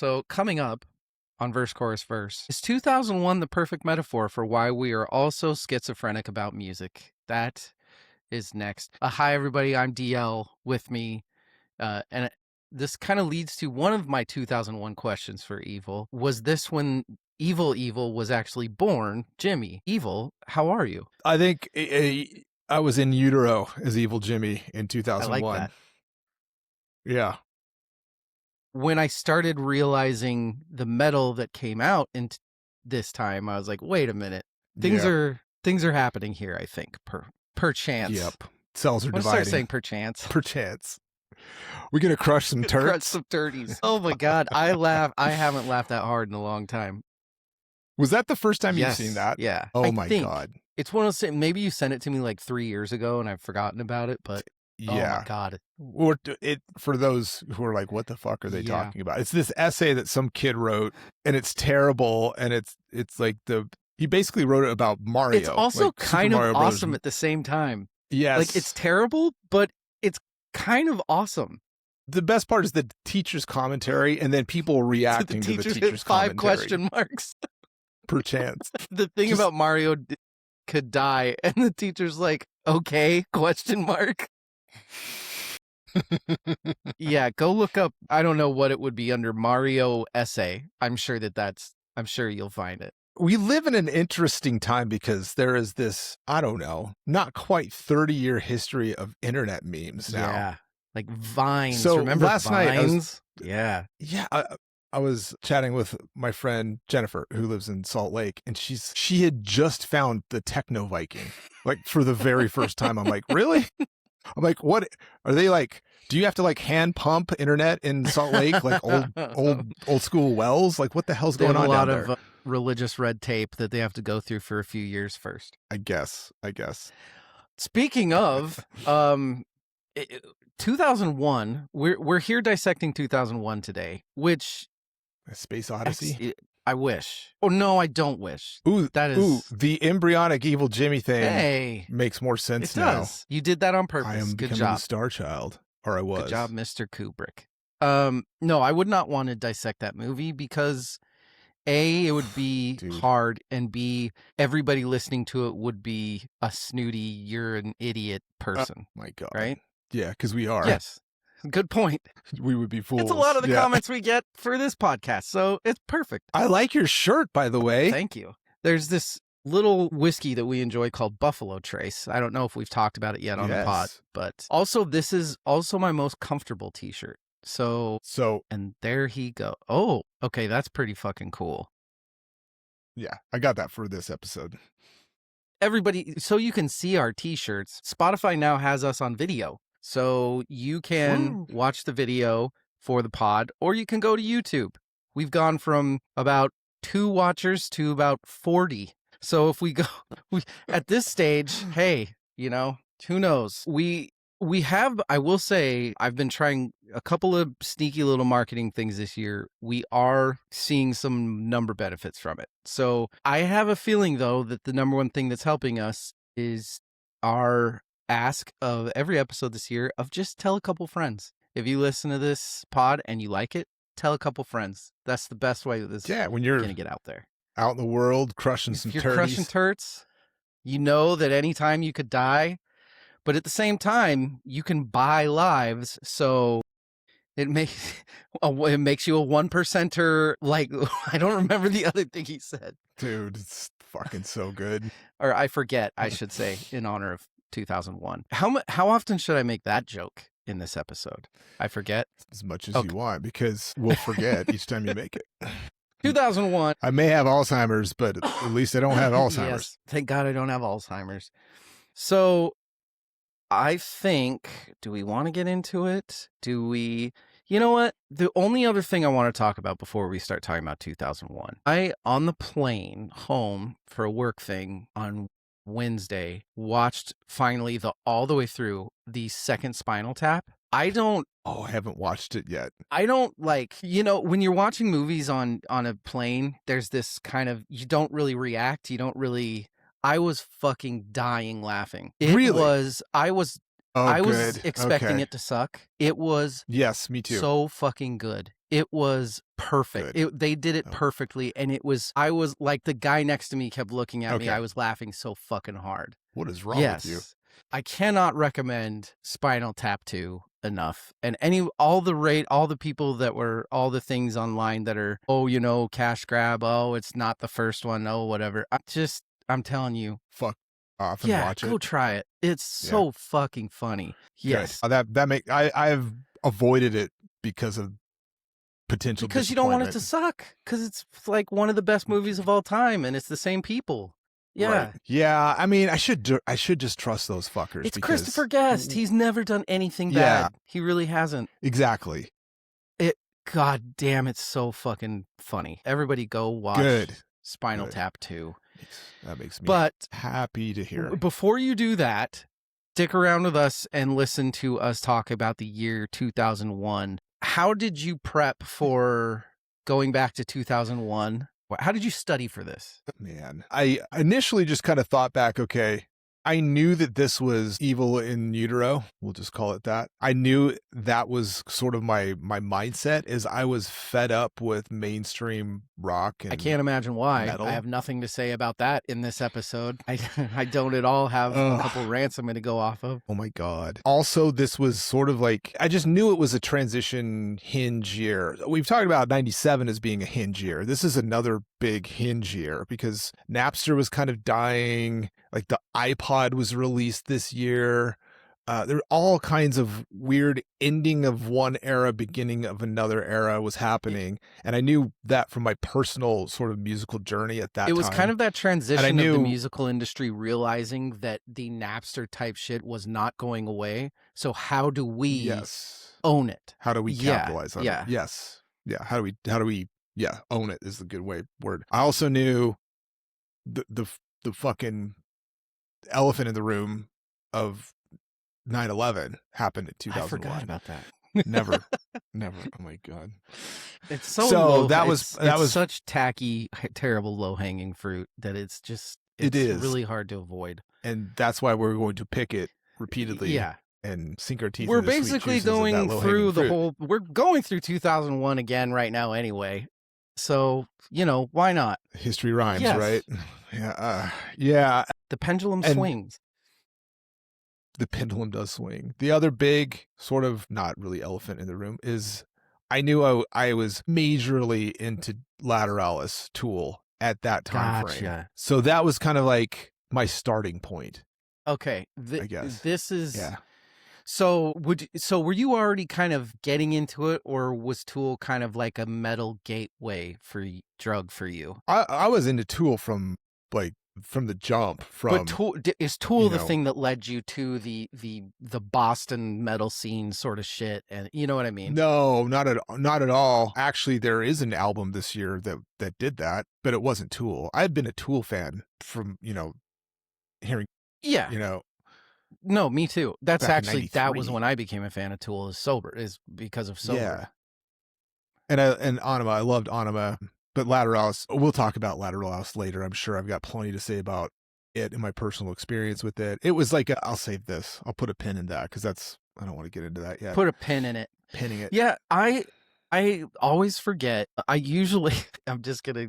So coming up on Verse, Chorus, Verse, is 2001 the perfect metaphor for why we are all so schizophrenic about music? That is next. Hi, everybody. I'm DL with me. And this kind of leads to one of my 2001 questions for Evil. Was this when Evil was actually born? Jimmy, Evil, how are you? I think I was in utero as Evil Jimmy in I 2001. like that. Yeah. When I started realizing the metal that came out in this time, I was like, wait a minute. Things are happening here, I think, per chance. Yep. Cells are I'm dividing. start saying per chance. Per chance. We're going to crush some turds. Crush some turdies. Oh my God. I haven't laughed that hard in a long time. Was that the first time Yes, you've seen that? Yeah. Oh my God. It's one of those, maybe you sent it to me like 3 years ago and I've forgotten about it, but yeah. Oh my God. Or for those who are like, what the fuck are they talking about? It's this essay that some kid wrote and it's terrible. And it's like he basically wrote it about Mario. It's also like kind of awesome at the same time. Yes. Like it's terrible, but it's kind of awesome. The best part is the teacher's commentary and then people reacting to the teacher's commentary. 5 question marks. Per chance. The thing about Mario could die and the teacher's like, okay, question mark. Yeah, go look up. I don't know what it would be under Mario essay. I'm sure you'll find it. We live in an interesting time because there is this, I don't know, not quite 30-year history of internet memes now. Yeah, like Vines. So remember last Vines? night, I was chatting with my friend Jennifer, who lives in Salt Lake, and she had just found the Techno Viking, like for the very first time. I'm like, really? I'm like, what are they like? Do you have to like hand pump internet in Salt Lake, like old school wells? Like, what the hell's going on down there? A lot of religious red tape that they have to go through for a few years first. I guess. Speaking of 2001, we're here dissecting 2001 today, which Space Odyssey. I wish. Oh no, I don't wish. Ooh, the embryonic Evil Jimmy thing makes more sense now. Does. You did that on purpose. I am Good becoming job. a star child, or I was. Good job, Mr. Kubrick. No, I would not want to dissect that movie because A, it would be hard, and B, everybody listening to it would be a snooty, you're an idiot person. My God. Right? Yeah, because we are. Yes. Good point. We would be fools. It's a lot of the comments we get for this podcast, so it's perfect. I like your shirt, by the way. Thank you. There's this little whiskey that we enjoy called Buffalo Trace. I don't know if we've talked about it yet on the pod, but also this is also my most comfortable t-shirt. So, and there he go. Oh, okay. That's pretty fucking cool. Yeah. I got that for this episode. Everybody, so you can see our t-shirts. Spotify now has us on video. So you can watch the video for the pod, or you can go to YouTube. We've gone from about 2 watchers to about 40. So if we go at this stage, hey, who knows? We have, I will say, I've been trying a couple of sneaky little marketing things this year. We are seeing some number benefits from it. So I have a feeling, though, that the number one thing that's helping us is our ask of every episode this year of just tell a couple friends. If you listen to this pod and you like it, tell a couple friends. That's the best way that this is when you're going to get out there. Out in the world, crushing some turds. If you're crushing turds, you know that anytime you could die, but at the same time, you can buy lives, so it makes you a 1%er. Like, I don't remember the other thing he said. Dude, it's fucking so good. Or I forget, I should say, in honor of 2001. How often should I make that joke in this episode? I forget. As much as you want, because we'll forget each time you make it. 2001. I may have Alzheimer's, but at least I don't have Alzheimer's. Yes, thank God I don't have Alzheimer's. So I think, do we want to get into it? You know what? The only other thing I want to talk about before we start talking about 2001, on the plane home for a work thing on Wednesday, watched finally all the way through the second Spinal Tap. I haven't watched it yet. I don't when you're watching movies on a plane, there's this kind of, you don't really react. I was fucking dying laughing. I was Oh, I was good. expecting Okay. it to suck. It was Yes, me too. so fucking good. It was perfect. Good. They did it Oh. perfectly, and I was like, the guy next to me kept looking at me. Okay. I was laughing so fucking hard. What is wrong with you? Yes. I cannot recommend Spinal Tap 2 enough. And all the people that were, all the things online that are, oh, you know, cash grab, oh, it's not the first one, oh, whatever. I'm telling you, Fuck off and watch go it. try it. It's so fucking funny. Yes. Good. I've avoided it because of potential Because you don't want it to disappointment. suck. Because it's like one of the best movies of all time, and it's the same people. Yeah. Right. Yeah. I mean, I should just trust those fuckers. It's because Christopher Guest. He's never done anything bad. He really hasn't. Exactly. God damn, it's so fucking funny. Everybody go watch Spinal Tap 2. That makes me But happy to hear. Before you do that, stick around with us and listen to us talk about the year 2001. How did you prep for going back to 2001? How did you study for this? Man, I initially just kind of thought back, okay, I knew that this was Evil in Utero. We'll just call it that. I knew that was sort of my mindset, is I was fed up with mainstream rock. And I can't imagine why. metal. I have nothing to say about that in this episode. I don't at all have a couple rants I'm going to go off of. Oh my God. Also, this was sort of like, I just knew it was a transition hinge year. We've talked about 97 as being a hinge year. This is another big hinge year because Napster was kind of dying. Like the iPod was released this year. There were all kinds of weird ending of one era, beginning of another era was happening. And I knew that from my personal sort of musical journey at that time. It was kind of that transition of the musical industry realizing that the Napster type shit was not going away. So how do we own it? How do we capitalize on it? Yes. Yeah. How do we own it is the good word. I also knew the fucking elephant in the room of 9/11 happened in 2001. I forgot about that. Never. Oh my God. It's so low. That was such tacky, terrible, low hanging fruit that it's really hard to avoid. And that's why we're going to pick it repeatedly. Yeah. And sink our teeth. We're basically going through we're going through 2001 again right now anyway. So, you know, why not? History rhymes, right? Yeah. The pendulum swings. The pendulum does swing. The other big sort of not really elephant in the room is I knew I was majorly into Lateralis Tool at that time frame. So that was kind of like my starting point. Okay. I guess. This is... Yeah. So were you already kind of getting into it, or was Tool kind of like a metal gateway drug for you? I was into Tool from the jump. But is Tool the thing that led you to the Boston metal scene sort of shit? And you know what I mean? No, not at all. Actually, there is an album this year that did that, but it wasn't Tool. I had been a Tool fan from hearing. Yeah. No, me too. That's actually that was when I became a fan of Tool. Is because of Sober. Yeah. And Anima, I loved Anima, but Lateralis. We'll talk about Lateralis later. I'm sure I've got plenty to say about it and my personal experience with it. It was like I'll save this. I'll put a pin in that because I don't want to get into that yet. Put a pin in it. Pinning it. Yeah, I always forget. I'm just gonna.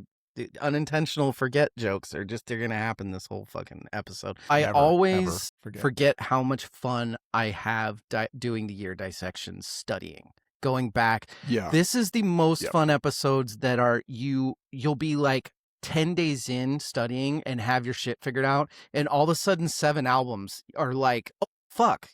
Unintentional forget jokes they're gonna happen this whole fucking episode. I always forget how much fun I have doing the year dissections, studying, going back. This is the most fun episodes that are you'll be like 10 days in studying and have your shit figured out, and all of a sudden 7 albums are like, oh fuck,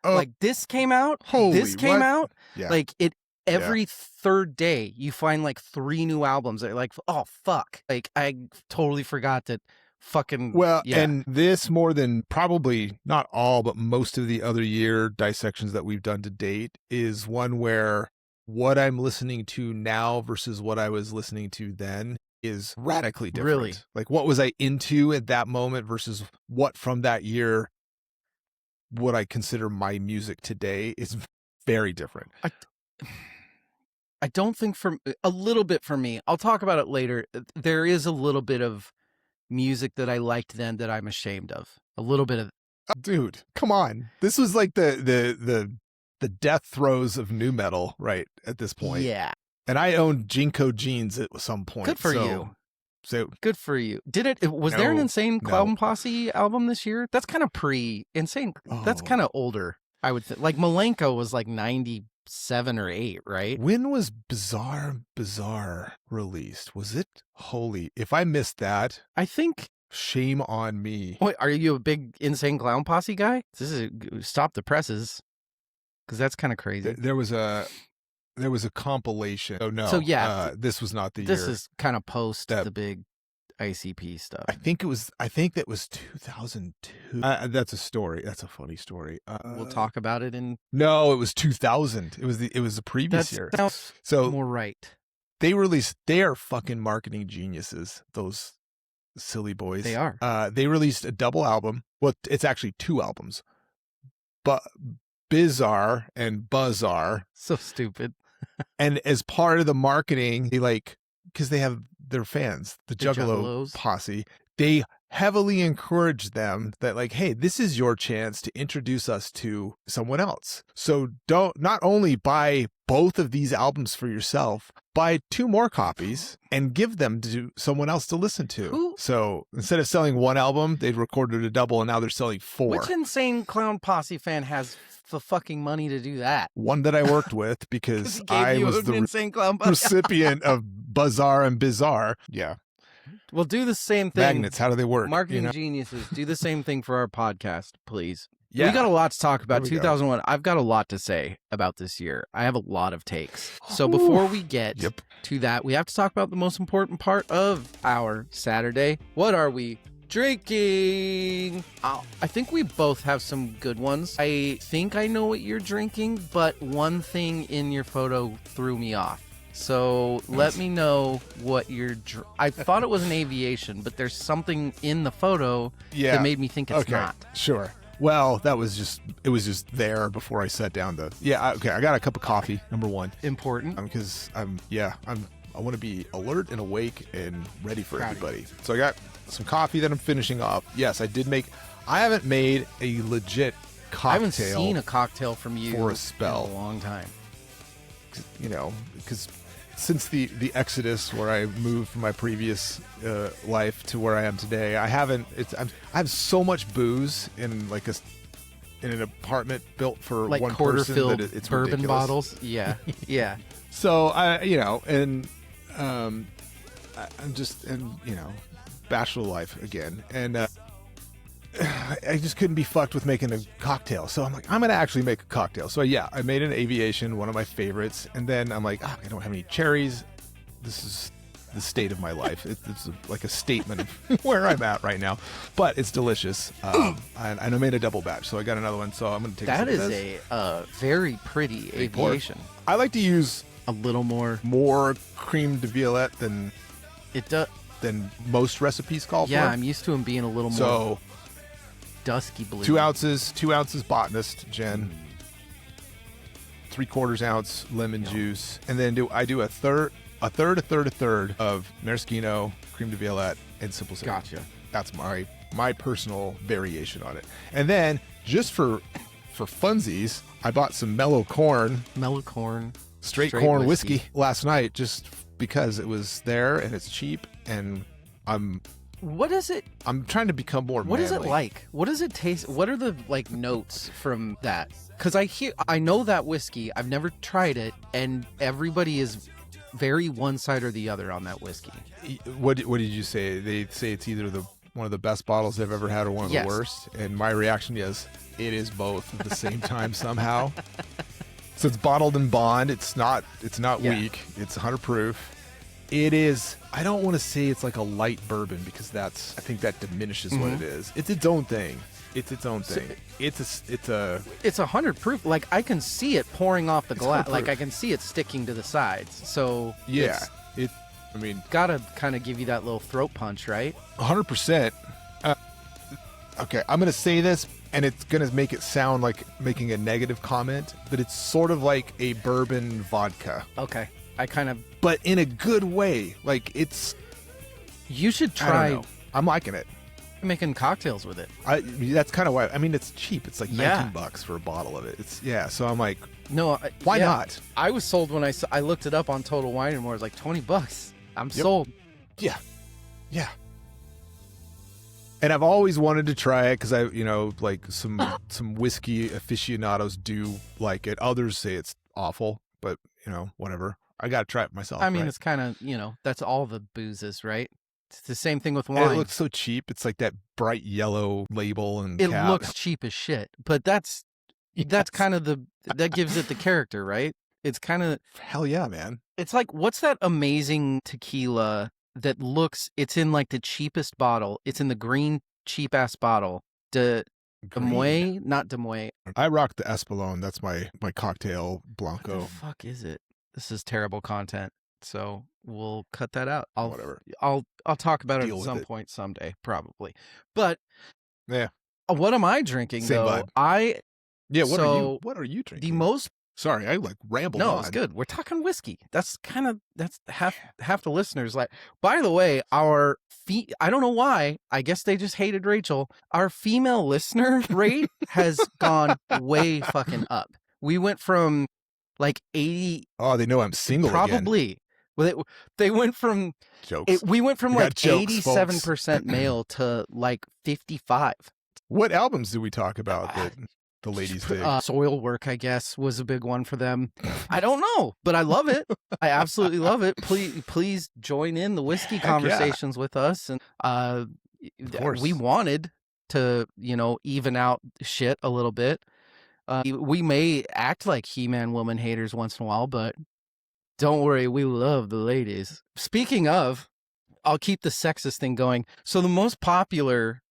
like this came out, out, like it. Every third day, you find like 3 new albums that are like, oh, fuck. Like, I totally forgot that fucking... And this more than probably not all, but most of the other year dissections that we've done to date is one where what I'm listening to now versus what I was listening to then is radically different. Really? Like, what was I into at that moment versus what from that year would I consider my music today is very different. I don't think a little bit for me, I'll talk about it later. There is a little bit of music that I liked then that I'm ashamed of. A little bit of Dude, come on. This was like the death throes of new metal right at this point. Yeah. And I owned Jinko jeans at some point. Good for you. So good for you. Was there an No, Insane no. Clown Posse album this year? That's kind of pre-Insane. That's kind of older, I would think. Like Malenko was like 97 or 8, right? When was Bizarre released? Was it? Holy, if I missed that, I think. Shame on me. Wait, are you a big Insane Clown Posse guy? This is Stop the Presses, because that's kind of crazy. There was a compilation. Oh no. So yeah, this was not the this year. This is kind of post the big ICP stuff. I think that was 2002. That's a story. That's a funny story. We'll talk about it in. No, it was 2000. It was the previous year. So more right. They are fucking marketing geniuses. Those silly boys. They are. They released a double album. Well, it's actually 2 albums. But Bizarre and Bazaar. So stupid. And as part of the marketing, they because they have their fans, the Juggalo posse, they heavily encourage them that hey, this is your chance to introduce us to someone else. So not only buy both of these albums for yourself, buy 2 more copies and give them to someone else to listen to. So instead of selling 1 album, they'd recorded a double and now they're selling 4. Which Insane Clown Posse fan has the fucking money to do that? One that I worked with because I was the Insane Clown recipient of Bazaar and Bizarre. Yeah. Well, do the same thing. Magnets, how do they work? Marketing geniuses, do the same thing for our podcast, please. Yeah. We got a lot to talk about. 2001. I've got a lot to say about this year. I have a lot of takes. So before we get to that, we have to talk about the most important part of our Saturday. What are we drinking? I think we both have some good ones. I think I know what you're drinking, but one thing in your photo threw me off. So let me know what you're. I thought it was an aviation, but there's something in the photo that made me think it's not. Sure. Well, it was just there before I sat down to. I got a cup of coffee. Number 1, important because I want to be alert and awake and ready for everybody. So I got some coffee that I'm finishing off. Yes, I haven't made a legit cocktail. I haven't seen a cocktail from you for a spell in a long time. Because since the exodus where I moved from my previous life to where I am today, I have so much booze in in an apartment built for one person that it's bourbon ridiculous. bottles. Yeah, yeah. So I'm just bachelor life again, and I just couldn't be fucked with making a cocktail. So I'm like, I'm going to actually make a cocktail. So I made an aviation, one of my favorites. And then I'm like, I don't have any cherries. This is the state of my life. It's like a statement of where I'm at right now, but it's delicious. And I made a double batch. So I got another one. So I'm going to take that. That is a very pretty aviation. I like to use a little more cream de violette than most recipes call for. Yeah, I'm used to them being a little more dusky blue. 2 ounces Botanist Gin, 3/4 ounce lemon juice, and then I do a third of maraschino, cream de violette, and simple syrup. Gotcha. That's my personal variation on it. And then just for funsies, I bought some mellow corn, straight corn whiskey last night, just because it was there and it's cheap, and what is it? I'm trying to become more manly. What is it like? What does it taste? What are the notes from that? Because I know that whiskey. I've never tried it, and everybody is very one side or the other on that whiskey. What did you say? They say it's either one of the best bottles they've ever had or one of the worst. And my reaction is, it is both at the same time somehow. So it's bottled in bond. It's not weak. It's 100 proof. It is. I don't want to say it's like a light bourbon because I think that diminishes what it is. It's its own thing. It's its own thing. It's 100 proof. Like I can see it pouring off the glass. Like I can see it sticking to the sides. So yeah, gotta kind of give you that little throat punch, right? 100%. Okay, I'm gonna say this, and it's gonna make it sound like making a negative comment, but it's sort of like a bourbon vodka. Okay. But in a good way. Like you should try. I'm liking it. making cocktails with it. That's kind of why. I mean, it's cheap. It's like Yeah. $19 for a bottle of it. So I'm like, No, why yeah. not? I was sold when I looked it up on Total Wine and More. It was like $20. I'm sold. Yeah. And I've always wanted to try it because like some whiskey aficionados do like it. Others say it's awful, but whatever. I got to try it myself. I mean, right? it's kind of, that's all the boozes, right? It's the same thing with And wine. it looks so cheap. It's like that bright yellow label and It cap. looks cheap as shit, but that's kind of that gives it the character, right? It's kind of, hell yeah, man. it's like, what's that amazing tequila that it's in like the cheapest bottle. It's in the green cheap ass bottle. Demoy, not Demoy. I rock the Espolón. That's my cocktail Blanco. What the fuck is it? This is terrible content. So we'll cut that out. Whatever. I'll talk about it Deal at with some it. point someday, probably. But Yeah. What am I drinking Same though? vibe. What are you drinking? The most Sorry, I like rambled on. No, it's good. We're talking whiskey. That's half the listeners. Like, by the way, I don't know why. I guess they just hated Rachel. Our female listener rate has gone way fucking up. We went from like 80. Oh, they know I'm single again. Probably. Well, they went from Jokes. We went from We like got jokes, 87% male to like 55. What albums did we talk about that the ladies dig? Soil Work, I guess, was a big one for them. I don't know, but I love it. I absolutely love it. Please join in the whiskey conversations with us. And Of course. we wanted to, even out shit a little bit. We may act like He-Man woman haters once in a while, but don't worry, we love the ladies. Speaking of, I'll keep the sexist thing going. So the most popular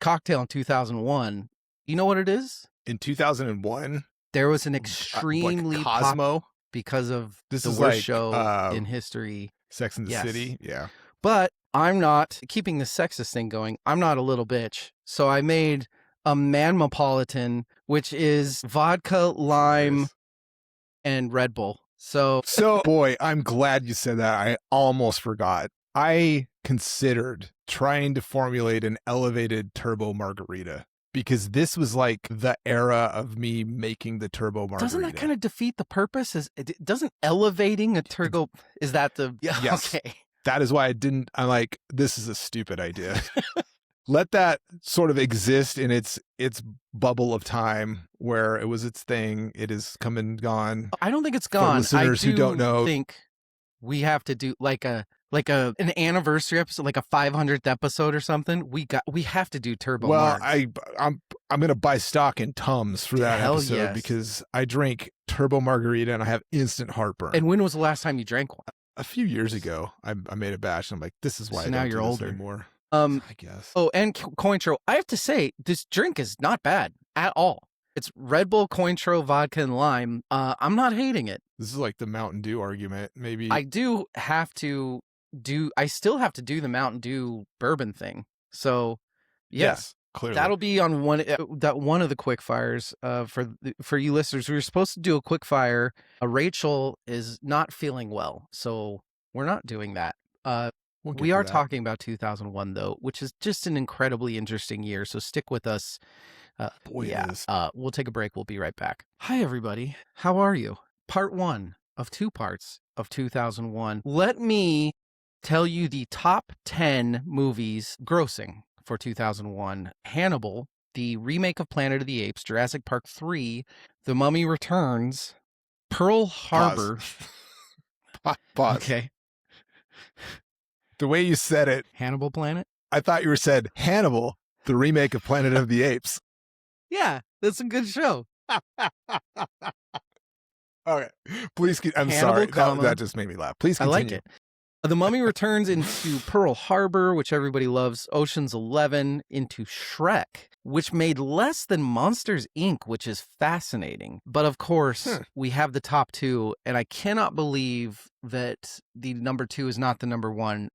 cocktail in 2001, you know what it is? In 2001, there was an extremely like Cosmo because of this the is worst like, show in history. Sex and the City, yeah. But I'm not keeping the sexist thing going. I'm not a little bitch, so I made a Manmopolitan, which is vodka, lime, and Red Bull. So boy, I'm glad you said that. I almost forgot. I considered trying to formulate an elevated turbo margarita because this was like the era of me making the turbo margarita. Doesn't that kind of defeat the purpose? Doesn't elevating a turbo, is that the... Yes. Okay. That is why I'm like, this is a stupid idea. Let that sort of exist in its bubble of time where it was its thing. It is come and gone. I don't think it's gone. For listeners who don't know, I think we have to do like an anniversary episode, like a 500th episode or something. We have to do Turbo. Well, Margs. I'm gonna buy stock in Tums for that episode because I drink turbo margarita and I have instant heartburn. And when was the last time you drank one? A few years ago. I made a batch and I'm like, this is why so I now don't you're do this older anymore. I guess. Oh, and Cointreau. I have to say, this drink is not bad at all. It's Red Bull, Cointreau, vodka, and lime. I'm not hating it. This is like the Mountain Dew argument. Maybe I still have to do the Mountain Dew bourbon thing. So, yes, clearly that'll be on one of the quick fires. For you listeners, we were supposed to do a quick fire. Rachel is not feeling well, so we're not doing that. We are talking about 2001 though, which is just an incredibly interesting year. So stick with us. Boy, it is. We'll take a break. We'll be right back. Hi, everybody. How are you? Part 1 of 2 parts of 2001. Let me tell you the top 10 movies grossing for 2001. Hannibal, the remake of Planet of the Apes, Jurassic Park 3, The Mummy Returns, Pearl Harbor. Pause. Okay. The way you said it, Hannibal Planet? I thought you said Hannibal, the remake of Planet of the Apes. Yeah, that's a good show. Okay, please. I'm Hannibal, sorry. That just made me laugh. Please continue. I like it. The Mummy Returns into Pearl Harbor, which everybody loves. Ocean's 11 into Shrek, which made less than Monsters, Inc., which is fascinating. But of course, we have the top 2, and I cannot believe that the number 2 is not the number 1.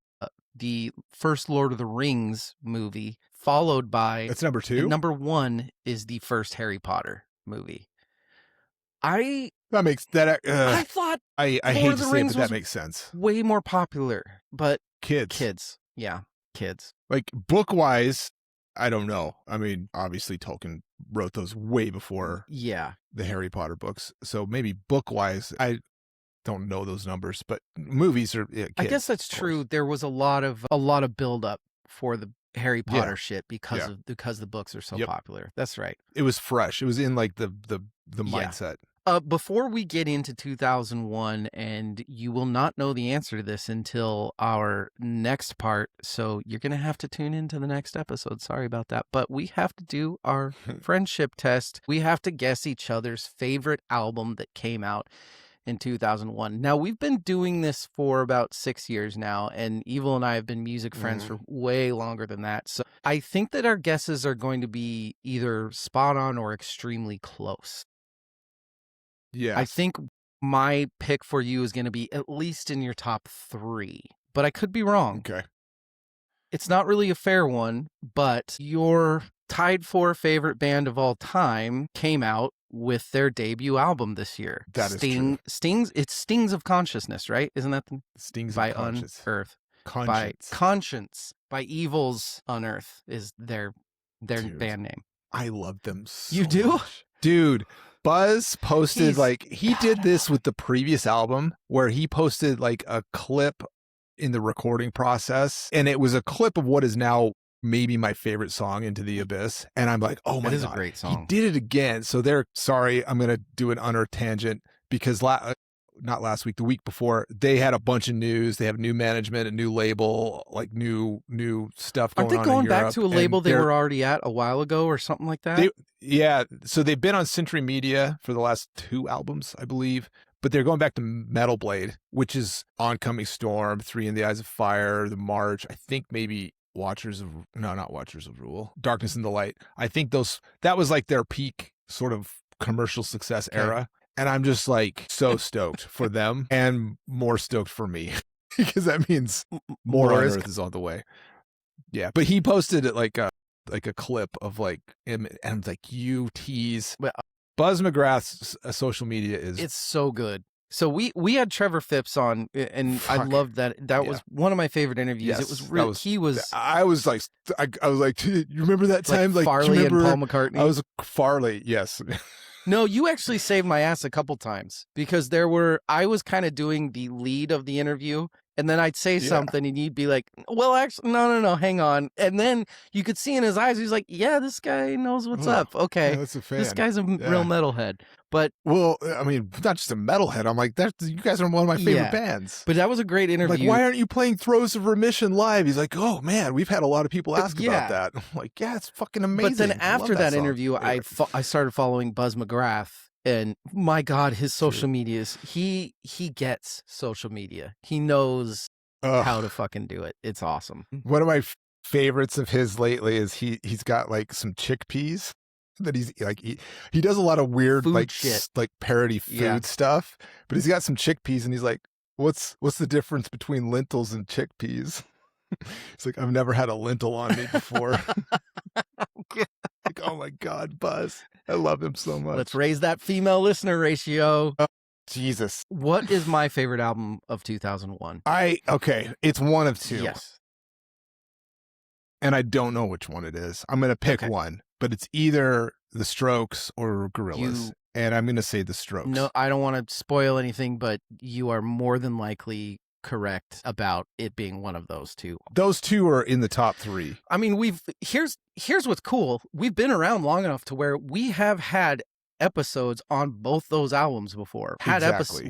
The first Lord of the Rings movie, followed by... That's number 2? Number 1 is the first Harry Potter movie. That makes that. I thought I hate to say it, but that makes sense. Way more popular, but kids. Yeah, kids. Like book wise, I don't know. I mean, obviously Tolkien wrote those way before Yeah. the Harry Potter books. So maybe book wise, I don't know those numbers, but movies are kids, I guess that's true. There was a lot of build up for the Harry Potter shit because the books are so popular. That's right. It was fresh. It was in like the Yeah. mindset. Before we get into 2001, and you will not know the answer to this until our next part, so you're going to have to tune into the next episode. Sorry about that. But we have to do our friendship test. We have to guess each other's favorite album that came out in 2001. Now, we've been doing this for about 6 years now, and Evil and I have been music friends for way longer than that. So I think that our guesses are going to be either spot on or extremely close. Yeah. I think my pick for you is going to be at least in your top 3, but I could be wrong. Okay. It's not really a fair one, but your tied for favorite band of all time came out with their debut album this year. That is true. It's Stings of Consciousness, right? Isn't that the Stings by of Conscience. Unearth? Conscience. By Conscience. By Evil's Unearth is their band name. I love them so You do? much. Dude, Buzz posted he did this with the previous album where he posted like a clip in the recording process, and it was a clip of what is now maybe my favorite song, Into the Abyss, and I'm like, oh my god, it is a great song. He did it again. So sorry, I'm gonna do an Unearth tangent because not last week, the week before, they had a bunch of news. They have new management, a new label, like new stuff going on. Aren't they going back to a label they were were already at a while ago or something like that? So they've been on Century Media for the last 2 albums, I believe. But they're going back to Metal Blade, which is Oncoming Storm, 3 in the Eyes of Fire, The March. I think maybe not Watchers of Rule, Darkness in the Light. I think that was like their peak sort of commercial success era. And I'm just like so stoked for them and more stoked for me because that means more Unearth is on the way. Yeah. But he posted it like a clip of like him, and I'm like, you tease. Buzz McGrath's social media it's so good. So we had Trevor Phipps on, and I loved that. That was one of my favorite interviews. Yes, it was really, I was like, you remember that time? Like Farley and Paul McCartney? I was Farley, yes. No, you actually saved my ass a couple times because I was kind of doing the lead of the interview, and then I'd say something and you'd be like, well, actually, no, hang on. And then you could see in his eyes, he's like, yeah, this guy knows what's up. Okay. Yeah, that's a fan. This guy's a real metalhead. But well, I mean, not just a metalhead. I'm like, you guys are one of my favorite bands. But that was a great interview. Like, why aren't you playing Throes of Remission live? He's like, oh man, we've had a lot of people ask about that. I'm like, yeah, it's fucking amazing. But then after that interview, I started following Buzz McGrath. And my God, his social medias, he gets social media. He knows how to fucking do it. It's awesome. One of my favorites of his lately is he's got like some chickpeas that he's like, he does a lot of weird food like shit. Like parody food stuff, but he's got some chickpeas and he's like, what's the difference between lentils and chickpeas? It's like, I've never had a lentil on me before. Like, oh my God, Buzz. I love him so much. Let's raise that female listener ratio. Jesus. What is my favorite album of 2001? It's one of 2. Yes. And I don't know which one it is. I'm going to pick one, but it's either The Strokes or Gorillaz. And I'm going to say The Strokes. No, I don't want to spoil anything, but you are more than likely correct about it being one of those 2. Those 2 are in the top 3. I mean, here's what's cool. We've been around long enough to where we have had episodes on both those albums before.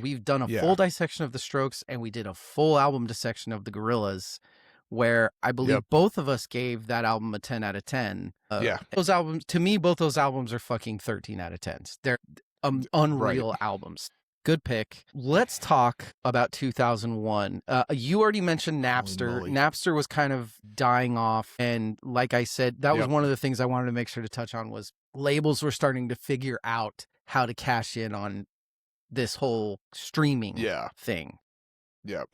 We've done a full dissection of The Strokes, and we did a full album dissection of the Gorillaz, where I believe both of us gave that album a 10 out of 10. Those albums, to me, both those albums are fucking 13 out of 10s. They're unreal albums. Good pick. Let's talk about 2001. You already mentioned Napster. Napster was kind of dying off. And like I said, that was one of the things I wanted to make sure to touch on was labels were starting to figure out how to cash in on this whole streaming thing. Yep.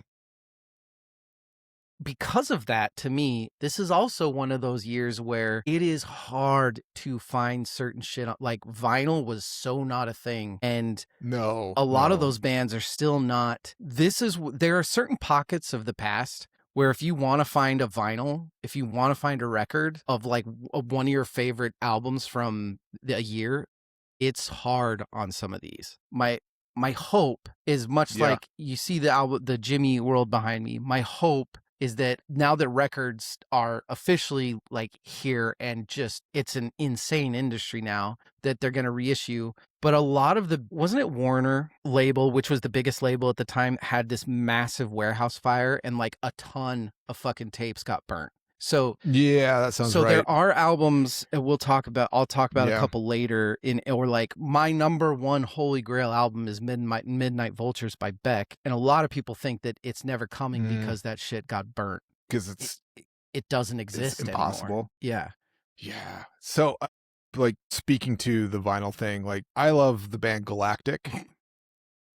Because of that, to me, this is also one of those years where it is hard to find certain shit. Like vinyl was so not a thing. And a lot of those bands are still not. There are certain pockets of the past where if you want to find a vinyl, if you want to find a record of like one of your favorite albums from a year, it's hard on some of these. My hope is much Yeah. like you see the album, the Jimmy World behind me. My hope is that now that records are officially like here and just it's an insane industry now that they're going to reissue. But a lot of wasn't it Warner label, which was the biggest label at the time, had this massive warehouse fire and like a ton of fucking tapes got burnt. So Yeah, that sounds right. there are albums I'll talk about a Yeah. couple later or like my number one holy grail album is Midnight Vultures by Beck. And a lot of people think that it's never coming because that shit got burnt. Because It doesn't it's exist impossible. anymore. Yeah. Yeah. So, like, speaking to the vinyl thing, like, I love the band Galactic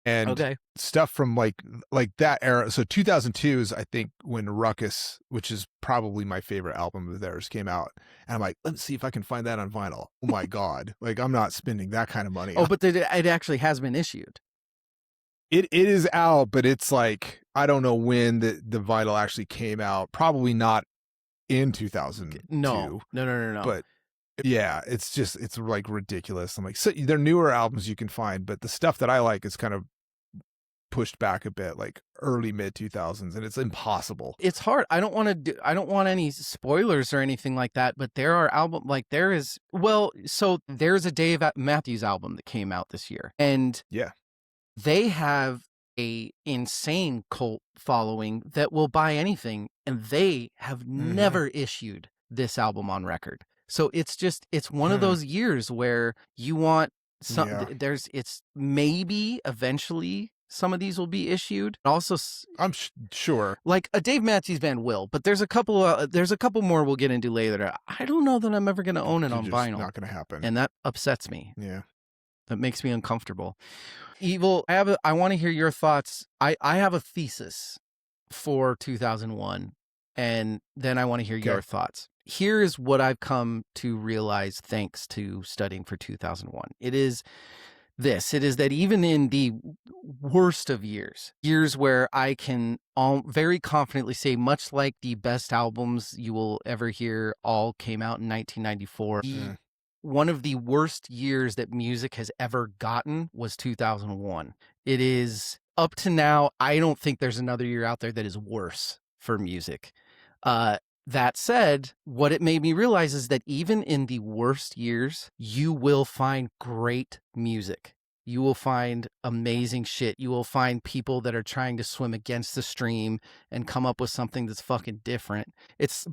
and Okay. stuff from like that era. So 2002 is, I think, when Ruckus, which is probably my favorite album of theirs, came out. And I'm like, let's see if I can find that on vinyl. Oh my God. Like, I'm not spending that kind of money. Oh, but it actually has been issued. It is out, but it's like, I don't know when the vinyl actually came out. Probably not in 2002. No. But yeah, it's like ridiculous. I'm like, so they're newer albums you can find, but the stuff that I like is kind of pushed back a bit, like early mid 2000s, and it's impossible. It's hard. I don't want any spoilers or anything like that, but there are there's a Dave Matthews album that came out this year, and Yeah. they have a insane cult following that will buy anything, and they have never issued this album on record. So it's one of those years where you want some. Yeah. It's maybe eventually some of these will be issued. Also, I'm sure. like a Dave Matthews band will, but there's a couple more we'll get into later. I don't know that I'm ever going to own it on vinyl. Not going to happen, and that upsets me. Yeah. That makes me uncomfortable. Evil, I want to hear your thoughts. I have a thesis for 2001, and then I want to hear your thoughts. Here is what I've come to realize thanks to studying for 2001. It is that even in the worst of years where I can very confidently say, much like the best albums you will ever hear all came out in 1994, one of the worst years that music has ever gotten was 2001. It is, up to now, I don't think there's another year out there that is worse for music. That said, what it made me realize is that even in the worst years, you will find great music. You will find amazing shit. You will find people that are trying to swim against the stream and come up with something that's fucking different.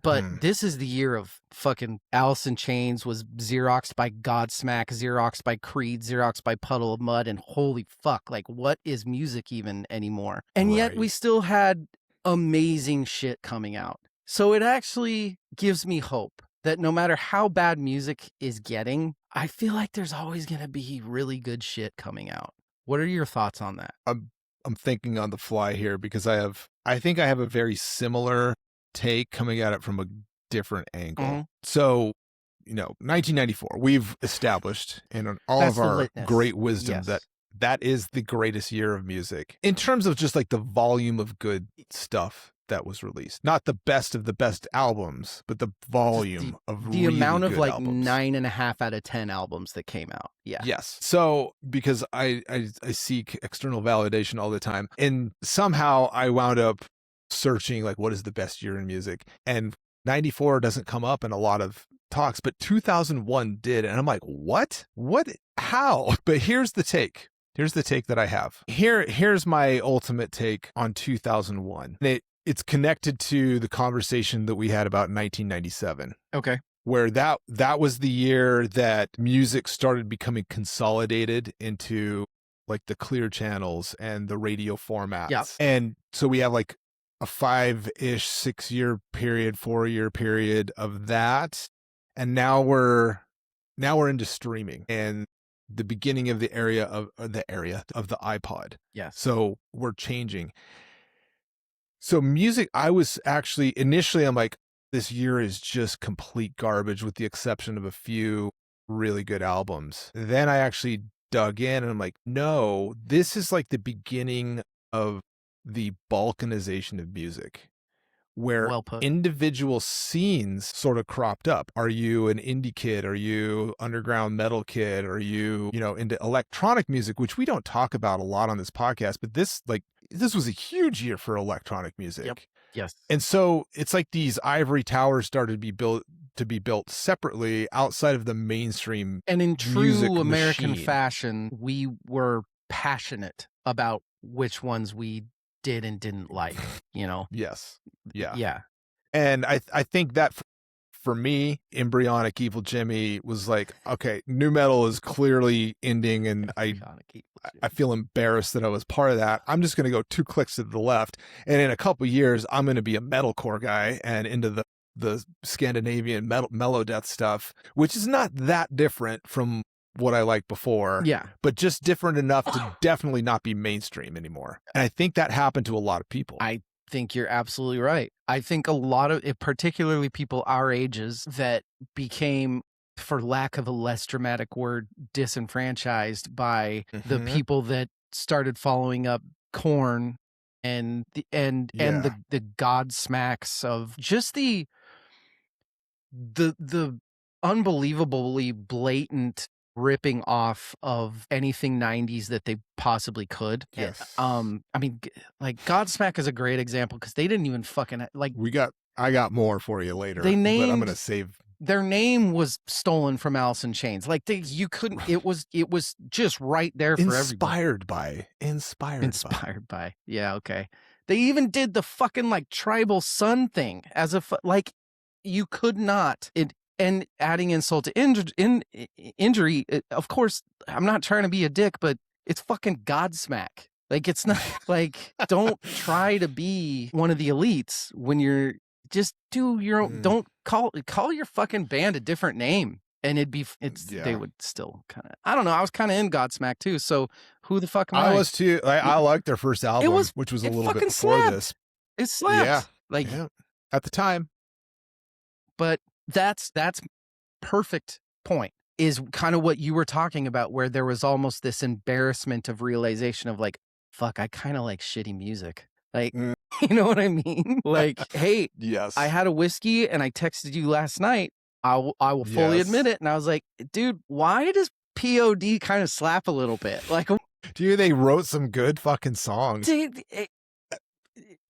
But this is the year of fucking Alice in Chains was Xeroxed by Godsmack, Xeroxed by Creed, Xeroxed by Puddle of Mud, and holy fuck, like what is music even anymore? And yet we still had amazing shit coming out. So it actually gives me hope that no matter how bad music is getting, I feel like there's always going to be really good shit coming out. What are your thoughts on that? I'm thinking on the fly here because I think I have a very similar take coming at it from a different angle. So, 1994, we've established in all of our great wisdom that is the greatest year of music in terms of just like the volume of good stuff that was released. Not the best of the best albums, but the volume of the really amount of good like albums. 9.5 out of 10 albums that came out. Yeah. Yes. So because I seek external validation all the time, and somehow I wound up searching like what is the best year in music, and 94 doesn't come up in a lot of talks, but 2001 did, and I'm like, what? How? But here's the take. Here's the take that I have. Here's my ultimate take on 2001. It's connected to the conversation that we had about 1997. Okay. Where that was the year that music started becoming consolidated into like the clear channels and the radio formats. Yeah. And so we have like a 5-ish, 6-year period, 4-year period of that. And now we're into streaming and the beginning of the area of the iPod. Yes. So we're changing. So music, I was actually initially, I'm like, this year is just complete garbage with the exception of a few really good albums. Then I actually dug in and I'm like, no, this is like the beginning of the balkanization of music, where Well put. individual scenes sort of cropped up. Are you an indie kid? Are you underground metal kid? Are you, into electronic music, which we don't talk about a lot on this podcast, but this was a huge year for electronic music. Yep. Yes. And so it's like these ivory towers started to be built separately outside of the mainstream. And in music true American machine. fashion, we were passionate about which ones we did and didn't like, Yes. Yeah. Yeah. And I think that for me, Embryonic Evil Jimmy was like, okay, new metal is clearly ending, and I feel embarrassed that I was part of that. I'm just going to go 2 clicks to the left, and in a couple years, I'm going to be a metalcore guy and into the Scandinavian mellow death stuff, which is not that different from what I liked before. Yeah. But just different enough to definitely not be mainstream anymore. And I think that happened to a lot of people. I think you're absolutely right. I think a lot of it, particularly people our ages that became, for lack of a less dramatic word, disenfranchised by the people that started following up Korn and the Godsmacks of just the unbelievably blatant ripping off of anything 90s that they possibly could. Yes. I mean, like Godsmack is a great example because they didn't even fucking I got more for you later. They named, but I'm gonna save. Their name was stolen from Alice in Chains. Like you couldn't. It was just right there for everybody. Inspired by. Yeah. Okay. They even did the fucking like tribal sun thing as a you could not. And adding insult to injury, of course, I'm not trying to be a dick, but it's fucking Godsmack. Like, it's not like, don't try to be one of the elites when you're just do your own. Don't call your fucking band a different name. And they would still kind of, I don't know. I was kind of in Godsmack too. So who the fuck am I? I was too. I liked their first album, which was a little bit before this. It slapped. Yeah. At the time. But that's perfect point, is kind of what you were talking about, where there was almost this embarrassment of realization of like, fuck, I kind of like shitty music. Like, you know what I mean? Like, hey, yes, I had a whiskey and I texted you last night. I will fully admit it. And I was like, dude, why does POD kind of slap a little bit? Like, dude, they wrote some good fucking songs. And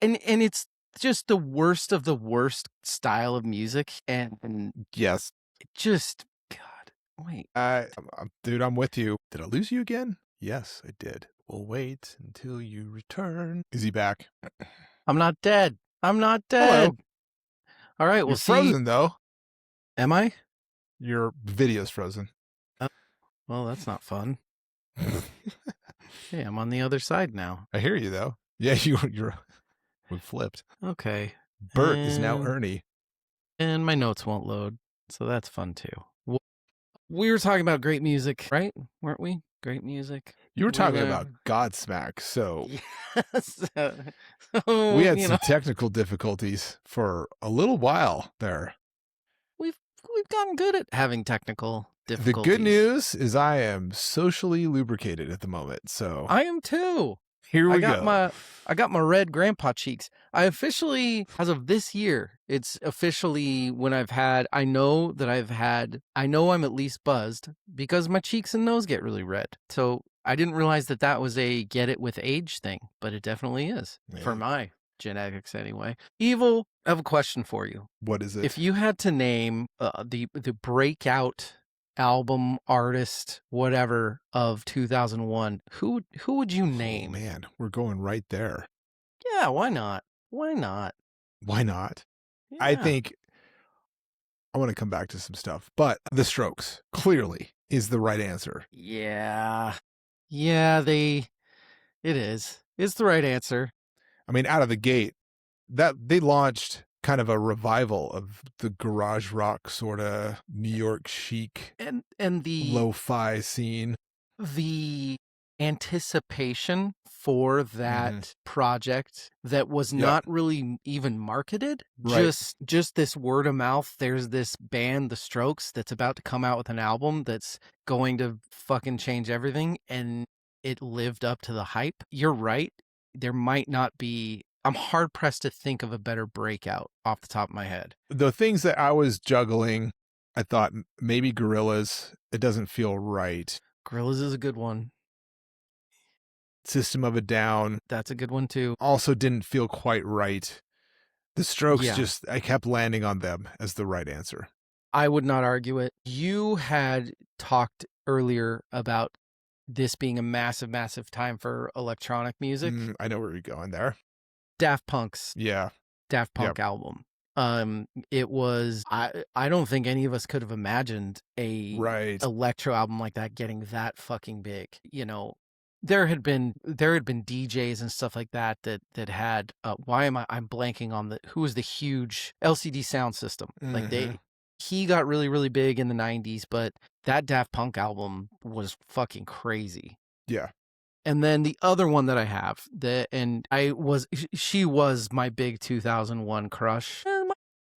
it's just the worst of the worst style of music, and yes, just God, wait, dude, I'm with you. Did I lose you again? Yes, I did. We'll wait until you return. Is he back? I'm not dead. Hello. All right, You're frozen though. Am I? Your video's frozen. Well, that's not fun. Hey, I'm on the other side now. I hear you though. Yeah, you're. We flipped. Okay. Bert is now Ernie. And my notes won't load, so that's fun too. We were talking about great music, right? Weren't we? Great music. You were talking about Godsmack, so yes. We had some technical difficulties for a little while there. We've gotten good at having technical difficulties. The good news is I am socially lubricated at the moment, so I am too. Here we go. I got my red grandpa cheeks. I officially, as of this year, it's officially when I know I'm at least buzzed because my cheeks and nose get really red. So I didn't realize that was a get it with age thing, but it definitely is for my genetics anyway. Evil, I have a question for you. What is it? If you had to name the breakout album, artist, whatever of 2001, who would you name? Oh, man, we're going right there. Yeah, why not? Yeah. I think I want to come back to some stuff, but The Strokes clearly is the right answer. Yeah, it is. It's the right answer. I mean, out of the gate, that they launched kind of a revival of the garage rock sort of New York chic and the lo-fi scene. The anticipation for that project that was not really even marketed. Right. Just this word of mouth. There's this band, The Strokes, that's about to come out with an album that's going to fucking change everything, and it lived up to the hype. You're right. There might not be I'm hard pressed to think of a better breakout off the top of my head. The things that I was juggling, I thought maybe Gorillas. It doesn't feel right. Gorillaz is a good one. System of a Down. That's a good one too. Also didn't feel quite right. The Strokes, Yeah. I kept landing on them as the right answer. I would not argue it. You had talked earlier about this being a massive, massive time for electronic music. I know where you're going there. Daft Punk's Yeah. Daft Punk album. It was, I don't think any of us could have imagined a electro album like that getting that fucking big. You know, there had been DJs and stuff like that had I'm blanking on who was the huge LCD Sound System. Like he got really, really big in the 90s, but that Daft Punk album was fucking crazy. Yeah. And then the other one that I have, she was my big 2001 crush.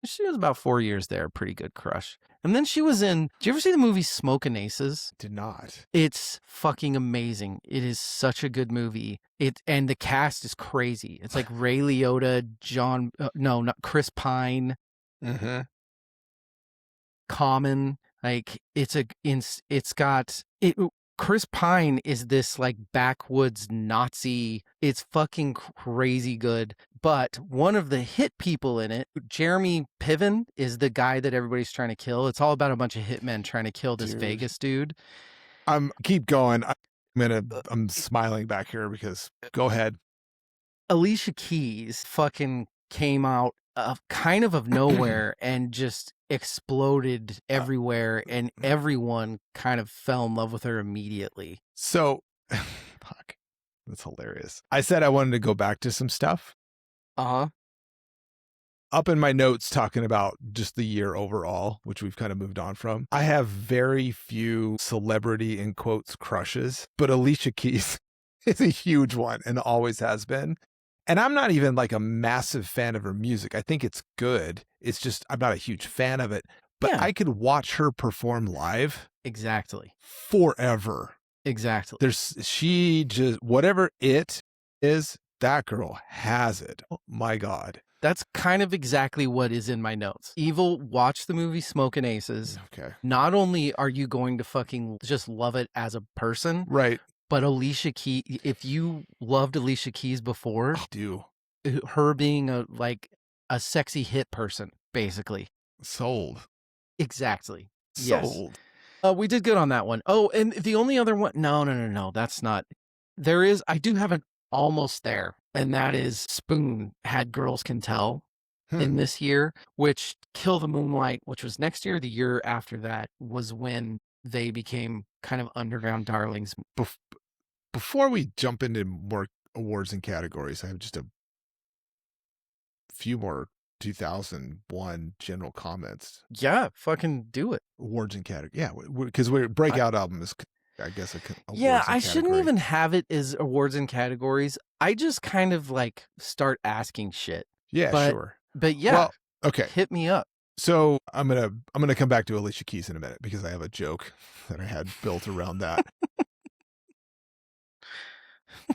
She was about 4 years there, pretty good crush. And then she was in, did you ever see the movie Smokin' Aces? Did not. It's fucking amazing. It is such a good movie. And the cast is crazy. It's like Ray Liotta, Chris Pine, Common. Like Chris Pine is this like backwoods Nazi. It's fucking crazy good. But one of the hit people in it, Jeremy Piven, is the guy that everybody's trying to kill. It's all about a bunch of hitmen trying to kill this Vegas dude. Keep going. I'm smiling back here because go ahead. Alicia Keys fucking came out of kind of nowhere and just exploded everywhere, and everyone kind of fell in love with her immediately. So, fuck, that's hilarious. I said I wanted to go back to some stuff. Up in my notes talking about just the year overall, which we've kind of moved on from. I have very few celebrity in quotes crushes, but Alicia Keys is a huge one and always has been. And I'm not even like a massive fan of her music. I think it's good. It's just, I'm not a huge fan of it, but I could watch her perform live. Exactly. Forever. Exactly. She just, whatever it is, that girl has it. Oh my God. That's kind of exactly what is in my notes. Evil, watch the movie Smokin' Aces. Okay. Not only are you going to fucking just love it as a person. Right. But Alicia Keys, if you loved Alicia Keys before, I do. Her being a a sexy hit person, basically. Sold. Exactly. Sold. Yes. We did good on that one. Oh, and the only other one, no, that's not. I do have an almost there, and that is Spoon had Girls Can Tell in this year, which Kill the Moonlight, which was next year, the year after that, was when they became kind of underground darlings. Before we jump into more awards and categories, I have just a few more 2001 general comments. Yeah, fucking do it. Awards and categories. Yeah, because we're breakout album is, I guess, I shouldn't even have it as awards and categories. I just kind of like start asking shit. Yeah, sure. But yeah, well, okay, hit me up. So I'm gonna come back to Alicia Keys in a minute because I have a joke that I had built around that.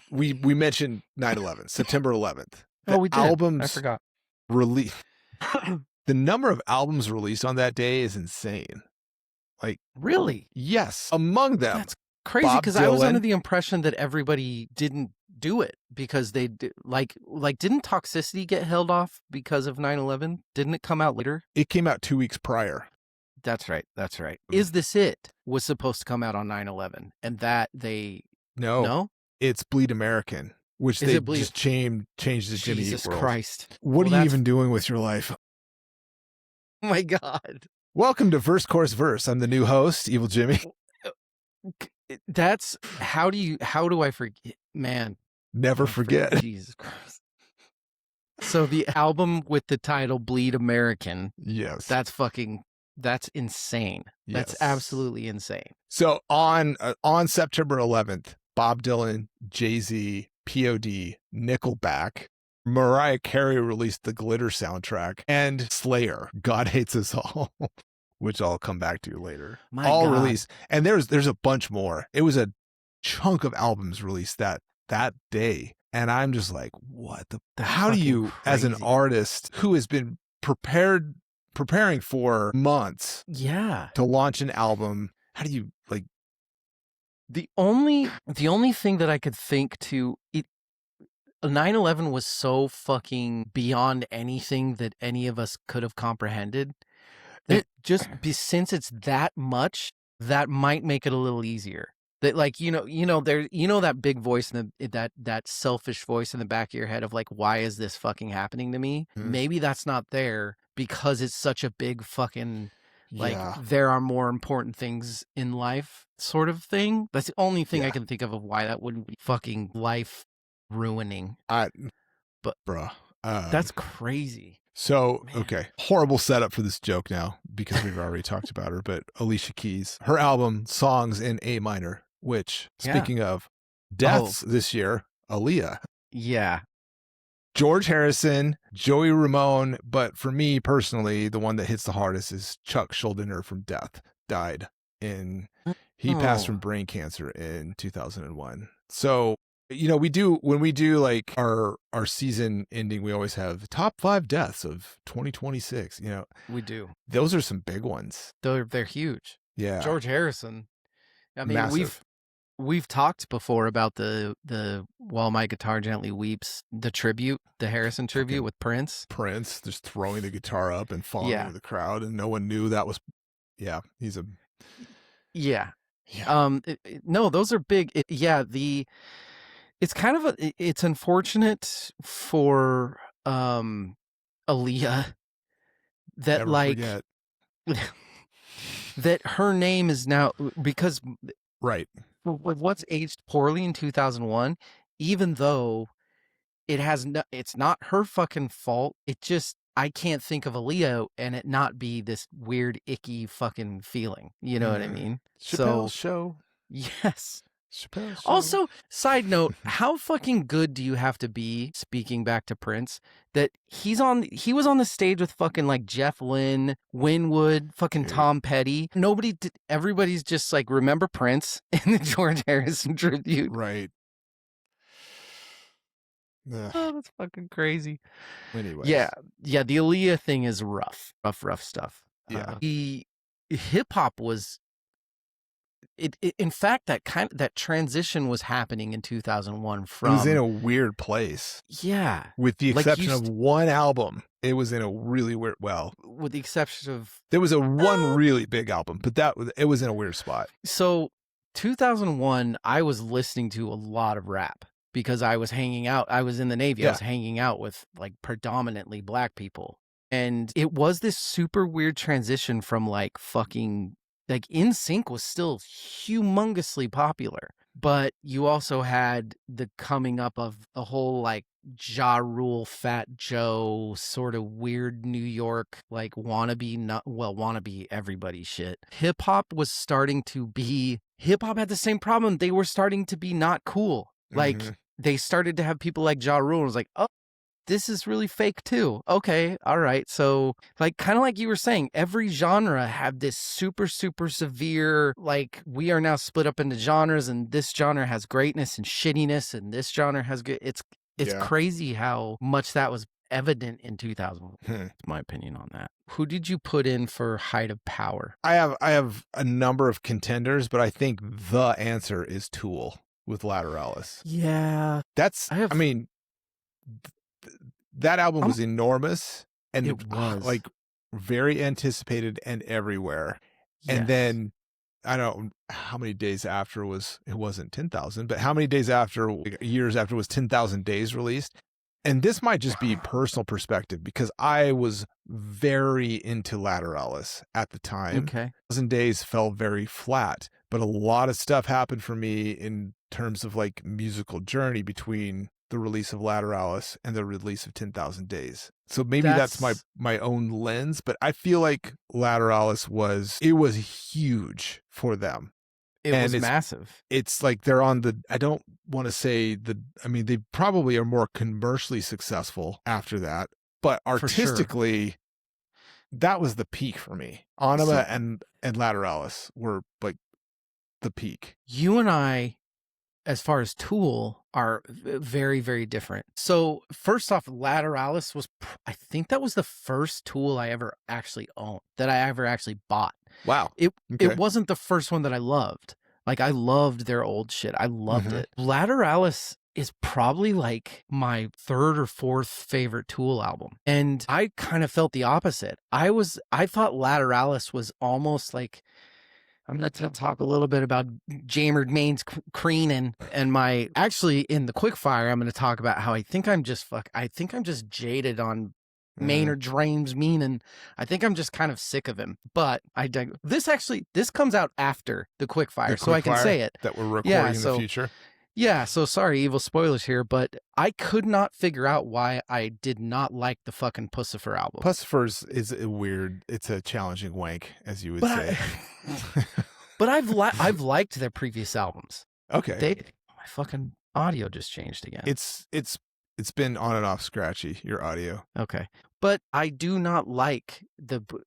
we mentioned 9/11, September 11th. We did. Albums I forgot. Release. The number of albums released on that day is insane. Like, really? Yes, among them. That's crazy because I was under the impression that everybody didn't do it because they like didn't Toxicity get held off because of 9/11? Didn't it come out later? It came out 2 weeks prior. That's right. Is This It was supposed to come out on 9/11, and that they no, it's Bleed American, which they just changed the Jimmy Eat Jesus World. Christ! What are you even doing with your life? Oh my God! Welcome to Verse Course Verse. I'm the new host, Evil Jimmy. That's how do I forget, man? Never forget. Jesus Christ. So the album with the title Bleed American. Yes. That's insane. Yes. That's absolutely insane. So on September 11th, Bob Dylan, Jay-Z, POD, Nickelback, Mariah Carey released the Glitter soundtrack, and Slayer, God Hates Us All, which I'll come back to later. All released. And there's a bunch more. It was a chunk of albums released that day. And I'm just like, what the, That's how do fucking you, as an crazy. artist who has been preparing for months Yeah. to launch an album, how do you like, The only thing that I could think to it 9/11 was so fucking beyond anything that any of us could have comprehended. That since it's that much, that might make it a little easier. That like there that big voice in that selfish voice in the back of your head of like, why is this fucking happening to me? Maybe that's not there because it's such a big fucking like yeah, there are more important things in life sort of thing. That's the only thing I Yeah. can think of why that wouldn't be fucking life ruining. But bruh. That's crazy. So, Man. okay, horrible setup for this joke now because we've already talked about her, but Alicia Keys, her album Songs in A Minor, which, speaking of deaths this year, Aaliyah. Yeah. George Harrison, Joey Ramone, but for me personally, the one that hits the hardest is Chuck Schuldiner from Death. Died he passed from brain cancer in 2001. So, when we do like our season ending, we always have top 5 deaths of 2026. We do. Those are some big ones. They're huge. Yeah. George Harrison. I mean, Massive. we've talked before about the While My Guitar Gently Weeps, the Harrison tribute with Prince. Prince just throwing the guitar up and falling into the crowd, and no one knew that was. Yeah, he's a. Yeah. Yeah. No, those are big. It's kind of it's unfortunate for Aaliyah that Never like forget. that her name is now because right. What's aged poorly in 2001, even though it's not her fucking fault. It just, I can't think of Aaliyah and it not be this weird, icky fucking feeling. You know what I mean? Chappelle's show. Yes. Chappelle's show. Also, side note, how fucking good do you have to be, speaking back to Prince, that he was on the stage with fucking like Jeff Lynne, Winwood, fucking Tom Petty. Everybody's just like, remember Prince in the George Harrison tribute. Right. Oh, that's fucking crazy. Anyways. Yeah. The Aaliyah thing is rough stuff. Yeah. Hip hop was. In fact, that transition was happening in 2001 from. It was in a weird place. Yeah. With the exception of one album, it was in a really weird. Well, with the exception of there was one really big album, but it was in a weird spot. So, 2001, I was listening to a lot of rap because I was hanging out. I was in the Navy. I was hanging out with like predominantly black people, and it was this super weird transition from like fucking. Like NSYNC was still humongously popular, but you also had the coming up of the whole like Ja Rule, Fat Joe sort of weird New York like wannabe everybody shit. Hip hop had the same problem. They were starting to be not cool. Like they started to have people like Ja Rule and was like, oh, this is really fake too. Okay, all right. So like kind of like you were saying, every genre had this super, super severe, like we are now split up into genres and this genre has greatness and shittiness and this genre has good. It's crazy how much that was evident in 2000. That's my opinion on that. Who did you put in for height of power? I have a number of contenders, but I think the answer is Tool with Lateralis. Yeah. That album was enormous and it was like very anticipated and everywhere. Yes. And then I don't know how many days after it wasn't 10,000, but how many days after, years after was 10,000 Days released. And this might just be personal perspective because I was very into Lateralis at the time. Okay. 10,000 Days fell very flat, but a lot of stuff happened for me in terms of like musical journey between the release of Lateralis and the release of 10,000 Days. So maybe that's my own lens, but I feel like Lateralis was huge for them. It was massive. It's like they're on I don't want to say they probably are more commercially successful after that, but artistically, that was the peak for me. Anima and Lateralis were like the peak. You and I as far as Tool, are very, very different. So first off, Lateralis was, I think that was the first Tool I ever actually owned, that I ever actually bought. Wow. It Okay. wasn't the first one that I loved. Like, I loved their old shit. I loved Mhm. it. Lateralis is probably like my third or fourth favorite Tool album. And I kind of felt the opposite. I thought Lateralis was almost like, I'm going to talk a little bit about Jamered Main's Creenin, and my, actually in the quickfire, I'm going to talk about how I think I'm just jaded on Maynard James Meanin. I think I'm just kind of sick of him, but this comes out after the quickfire, so I can say it. That we're recording in the future. Yeah, so sorry, evil spoilers here, but I could not figure out why I did not like the fucking Pussifer album. Pussifer's is a weird, it's a challenging wank, as you would say. But I've liked their previous albums. Okay. My fucking audio just changed again. It's been on and off scratchy, your audio. Okay. But I do not like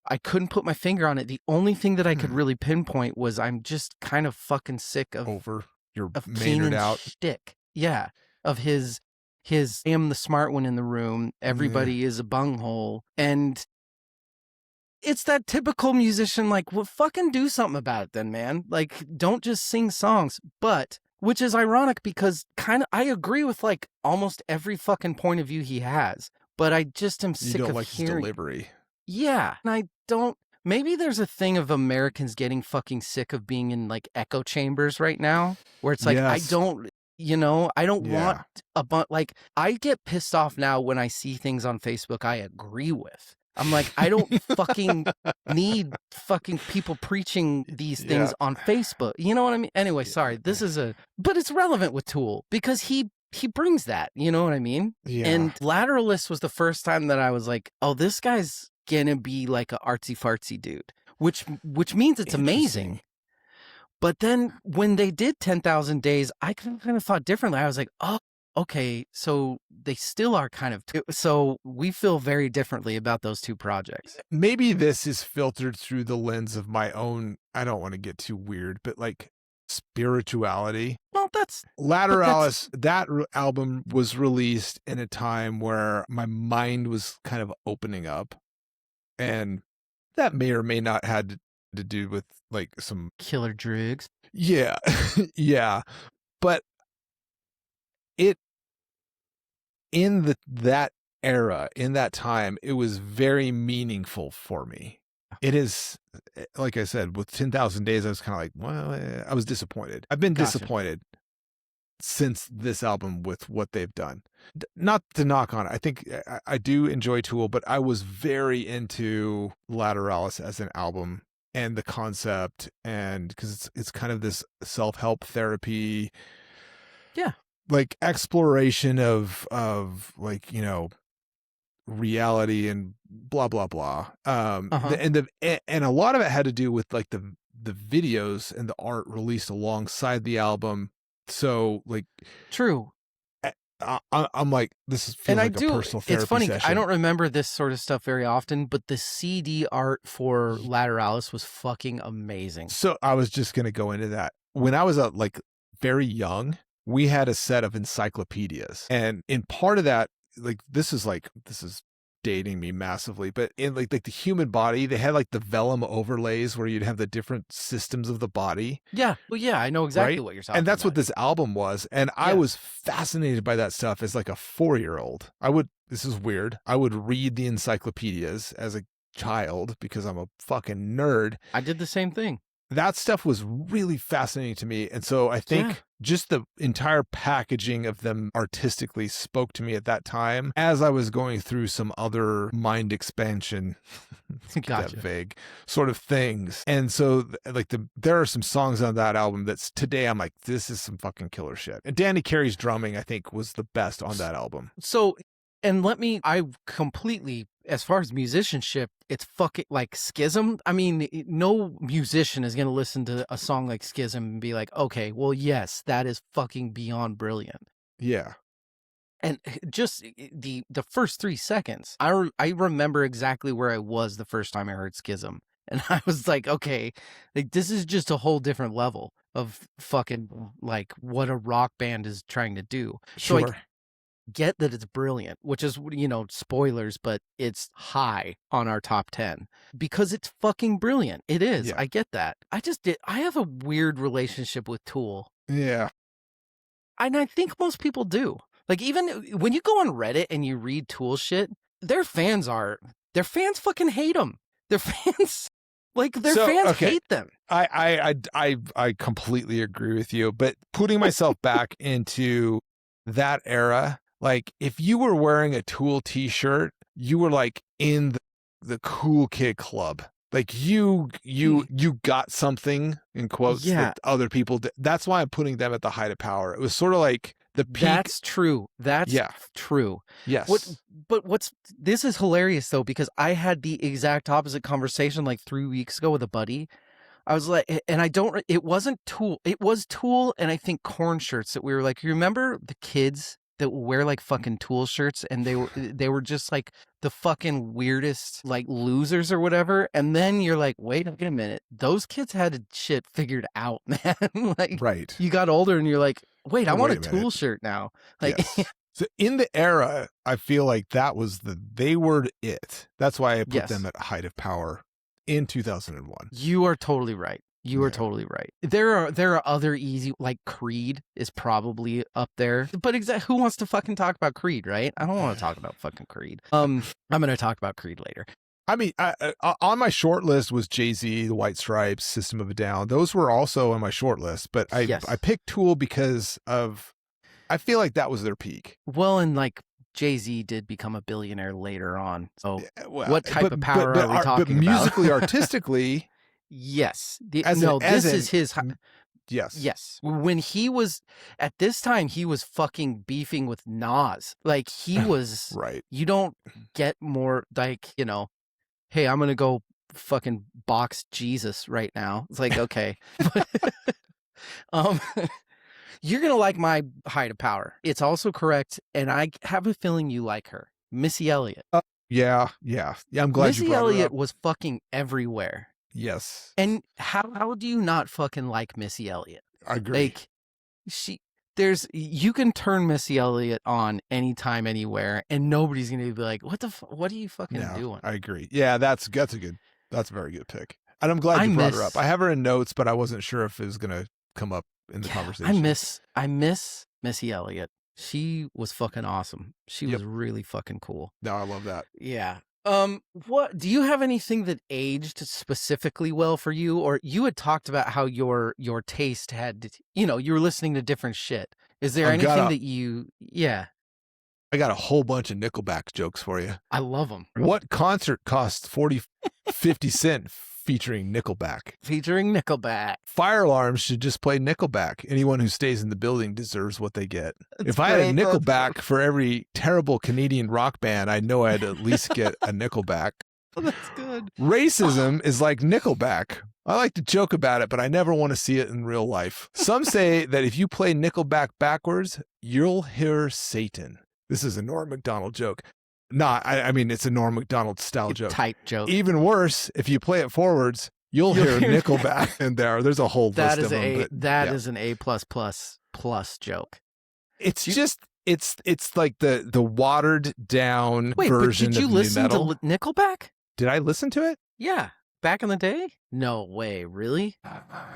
I couldn't put my finger on it. The only thing that I could really pinpoint was I'm just kind of fucking sick of Maynard out shtick. Yeah. Of his I am the smart one in the room. Everybody is a bunghole. And it's that typical musician, like, well, fucking do something about it then, man. Like, don't just sing songs. But, which is ironic because I agree with like almost every fucking point of view he has. But I just am sick of his hearing delivery. Yeah. And I don't, maybe there's a thing of Americans getting fucking sick of being in like echo chambers right now, where it's like, I don't want a bunch, like, I get pissed off now when I see things on Facebook I agree with. I'm like, I don't fucking need fucking people preaching these things on Facebook. You know what I mean? Anyway, sorry. But it's relevant with Tool because he brings that, you know what I mean? Yeah. And Lateralis was the first time that I was like, oh, this guy's gonna be like a artsy fartsy dude, which means it's amazing. But then when they did 10,000 Days, I kind of thought differently. I was like, oh, okay, so they still are kind of, so we feel very differently about those two projects. Maybe this is filtered through the lens of my own, I don't want to get too weird, but like spirituality. Well, Lateralis, that album was released in a time where my mind was kind of opening up, and that may or may not had to do with like some killer drugs. Yeah. Yeah. But that era, in that time, it was very meaningful for me. It is, like I said, with 10,000 Days, I was kind of like, well, I was disappointed. I've been disappointed since this album with what they've done. Not to knock on it. I think I do enjoy Tool, but I was very into Lateralis as an album and the concept, and because it's kind of this self-help therapy. Yeah. Like exploration of like, you know, reality and blah blah blah. And a lot of it had to do with like the videos and the art released alongside the album. So like, true. I'm like, this feels like a personal therapy It's funny, session. I don't remember this sort of stuff very often, but the CD art for Lateralis was fucking amazing. So I was just gonna go into that. When I was like very young, we had a set of encyclopedias, and in part of that, like this is dating me massively, but in like the human body, they had like the vellum overlays where you'd have the different systems of the body. Yeah. Well, yeah, I know exactly what you're talking about. And that's what this album was. And I was fascinated by that stuff as like a 4-year-old. This is weird. I would read the encyclopedias as a child because I'm a fucking nerd. I did the same thing. That stuff was really fascinating to me. And so I think just the entire packaging of them artistically spoke to me at that time as I was going through some other mind expansion, that vague sort of things. And so like there are some songs on that album that's today I'm like, this is some fucking killer shit. And Danny Carey's drumming, I think, was the best on that album. So, and I completely, as far as musicianship, it's fucking like Schism. I mean, no musician is going to listen to a song like Schism and be like, okay, well, yes, that is fucking beyond brilliant. Yeah. And just the first 3 seconds, I remember exactly where I was the first time I heard Schism. And I was like, okay, like this is just a whole different level of fucking like what a rock band is trying to do. Sure. So I get that it's brilliant, which is, you know, spoilers, but it's high on our top 10 because it's fucking brilliant. It is. Yeah. I get that. I have a weird relationship with Tool. Yeah. And I think most people do. Like, even when you go on Reddit and you read Tool shit, their fans fucking hate them. Their fans, hate them. I completely agree with you, but putting myself back into that era, like if you were wearing a Tool t-shirt, you were like in the cool kid club. Like you got something in quotes that other people did. That's why I'm putting them at the height of power. It was sort of like the peak. That's true. That's true. Yes. This is hilarious though, because I had the exact opposite conversation like 3 weeks ago with a buddy. I was like, and it wasn't Tool. It was Tool and I think Corn shirts that we were like, you remember the kids that wear like fucking Tool shirts and they were just like the fucking weirdest like losers or whatever. And then you're like, wait a minute. Those kids had shit figured out, man. Like, right. You got older and you're like, wait, I want a Tool shirt now. Like, yes. So in the era, I feel like they were it. That's why I put them at height of power in 2001. You are totally right. You are totally right. There are other easy, like Creed is probably up there. But who wants to fucking talk about Creed, right? I don't want to talk about fucking Creed. I'm going to talk about Creed later. I mean, on my short list was Jay-Z, the White Stripes, System of a Down. Those were also on my short list, but I picked Tool because I feel like that was their peak. Well, and like Jay-Z did become a billionaire later on. So what type of power are we talking but musically, artistically... Yes. This is his... Yes. Yes. When he was... At this time, he was fucking beefing with Nas. Like, he was... right. You don't get more, like, you know, hey, I'm going to go fucking box Jesus right now. It's like, okay. You're going to like my height of power. It's also correct, and I have a feeling you like her. Missy Elliott. Yeah. I'm glad Missy you brought Elliott her up. was fucking everywhere. Yes. And how do you not fucking like Missy Elliott? I agree. Like, you can turn Missy Elliott on anytime, anywhere, and nobody's going to be like, what are you fucking doing? I agree. Yeah, that's a very good pick. And I'm glad you brought her up. I have her in notes, but I wasn't sure if it was going to come up in the conversation. I miss Missy Elliott. She was fucking awesome. She was really fucking cool. No, I love that. Yeah. What do you have anything that aged specifically well for you? Or you had talked about how your taste had, you were listening to different shit. Is there anything that you, I got a whole bunch of Nickelback jokes for you. I love them. What concert costs 50 cent featuring Nickelback? Featuring Nickelback. Fire alarms should just play Nickelback. Anyone who stays in the building deserves what they get. If I had a Nickelback for every terrible Canadian rock band, I know I'd at least get a Nickelback. Oh, that's good. Racism is like Nickelback. I like to joke about it, but I never want to see it in real life. Some say that if you play Nickelback backwards, you'll hear Satan. This is a Norm Macdonald joke. I mean, it's a Norm Macdonald style joke. Type joke. Even worse, if you play it forwards, you'll hear Nickelback in there. There's a whole list of them. That is an A++ joke. It's just, it's like the watered down version of did you listen metal. to Nickelback? Did I listen to it? Yeah. Back in the day? No way. Really?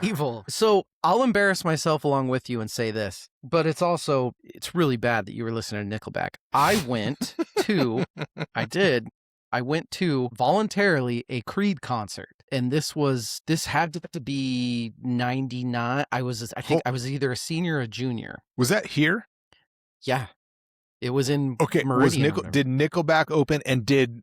Evil. So I'll embarrass myself along with you and say this, but it's really bad that you were listening to Nickelback. I went to voluntarily a Creed concert. And this had to be 99. I think I was either a senior or a junior. Was that here? Yeah. It was in Meridian. Did Nickelback open and did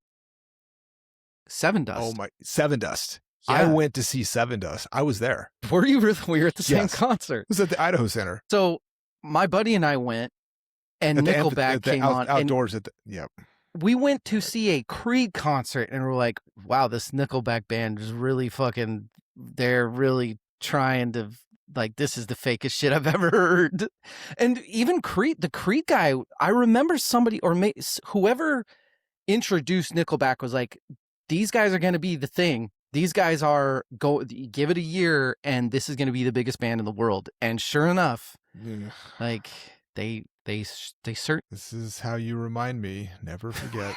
Seven Dust? Oh my, Seven Dust. Yeah. I went to see Seven Dust. I was there. Were you really? We were at the same concert. It was at the Idaho Center. So my buddy and I went, and Nickelback came on. Outdoors we went to see a Creed concert, and we're like, wow, this Nickelback band is really fucking, they're really trying to, like, this is the fakest shit I've ever heard. And even the Creed guy, I remember somebody, whoever introduced Nickelback was like, these guys are going to be the thing. these guys are give it a year and this is going to be the biggest band in the world. And sure enough, like they certainly. This is how you remind me. Never forget.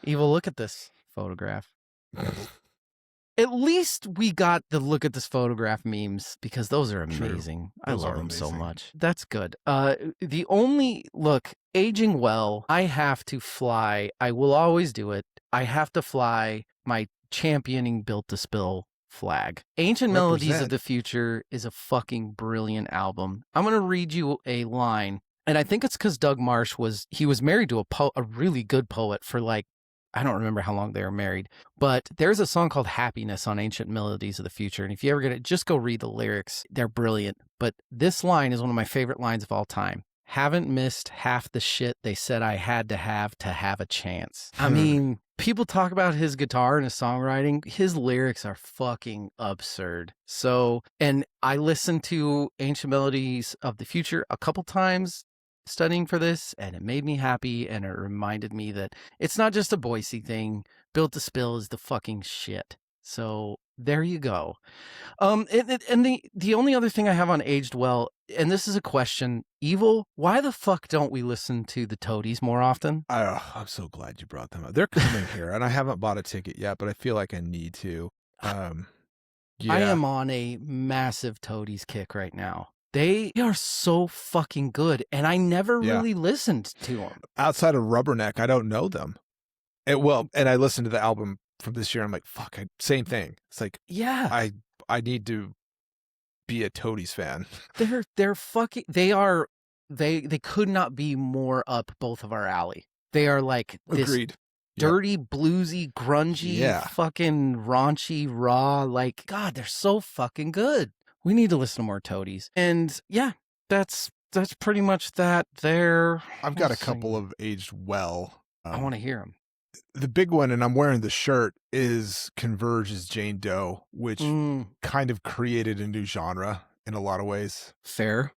Evil, look at this photograph. At least we got the look at this photograph memes because those are amazing. I love them so much. That's good. The only look, aging well, I have to fly. I will always do it. I have to fly my championing Built to Spill flag. Ancient Melodies of the Future is a fucking brilliant album. I'm going to read you a line. And I think it's because Doug Marsh was married to a really good poet for like, I don't remember how long they were married, but there's a song called Happiness on Ancient Melodies of the Future. And if you ever get it, just go read the lyrics. They're brilliant. But this line is one of my favorite lines of all time. Haven't missed half the shit they said I had to have a chance. I mean, people talk about his guitar and his songwriting. His lyrics are fucking absurd. So, and I listened to Ancient Melodies of the Future a couple times studying for this, and it made me happy, and it reminded me that it's not just a Boise thing. Built to Spill is the fucking shit. So there you go. And the only other thing I have on Aged Well, and this is a question, Evil, why the fuck don't we listen to the Toadies more often? I'm so glad you brought them up. They're coming here, and I haven't bought a ticket yet, but I feel like I need to. Yeah. I am on a massive Toadies kick right now. They are so fucking good, and I never really listened to them. Outside of Rubberneck, I don't know them. And I listened to the album from this year. I'm like, fuck, same thing. It's like, yeah, I need to be a Toadies fan. They're fucking. They could not be more up both of our alley. They are like this. Agreed. Dirty, bluesy, grungy, fucking raunchy, raw. Like, God, they're so fucking good. We need to listen to more Toadies. And yeah, that's pretty much that there. I've got a couple of Aged Well. I want to hear them. The big one, and I'm wearing the shirt, is Converge's Jane Doe, which kind of created a new genre in a lot of ways. Fair.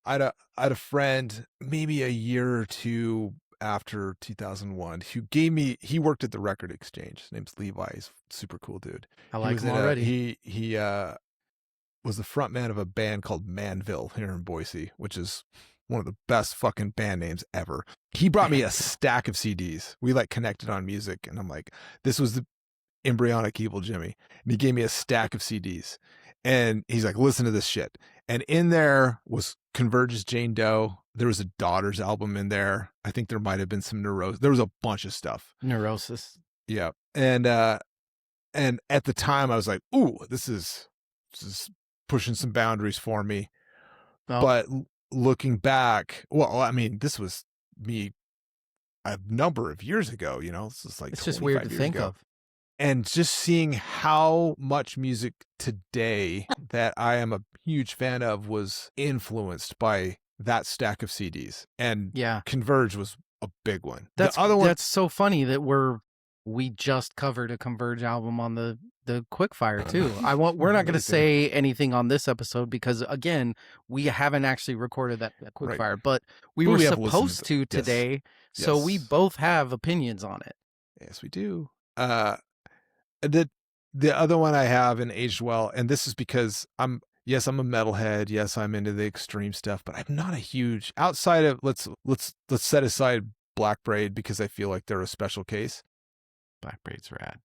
I had a friend maybe a year or two after 2001 who he worked at the Record Exchange. His name's Levi. He's a super cool dude. I like him already. He was the front man of a band called Manville here in Boise, which is one of the best fucking band names ever. He brought me a stack of CDs. We like connected on music, and I'm like, this was the embryonic Evil Jimmy. And he gave me a stack of CDs. And he's like, listen to this shit. And in there was Converge's Jane Doe. There was a Daughters album in there. I think there might have been some Neurosis. There was a bunch of stuff. Neurosis. Yeah. And at the time I was like, ooh, this is pushing some boundaries for me. Oh. But looking back, well, I mean, this was me a number of years ago, you know, this is like, it's just weird to think of. And just seeing how much music today that I am a huge fan of was influenced by that stack of CDs. And Converge was a big one. That's so funny that we just covered a Converge album on the Quickfire too. We're not going to say anything on this episode because again, we haven't actually recorded that Quickfire, but we were supposed to today. Yes. So we both have opinions on it. Yes, we do. The other one I have in Aged Well, and this is because I'm a metalhead. Yes, I'm into the extreme stuff, but I'm not a huge outside of let's set aside Black Braid because I feel like they're a special case. Black Braid's rad.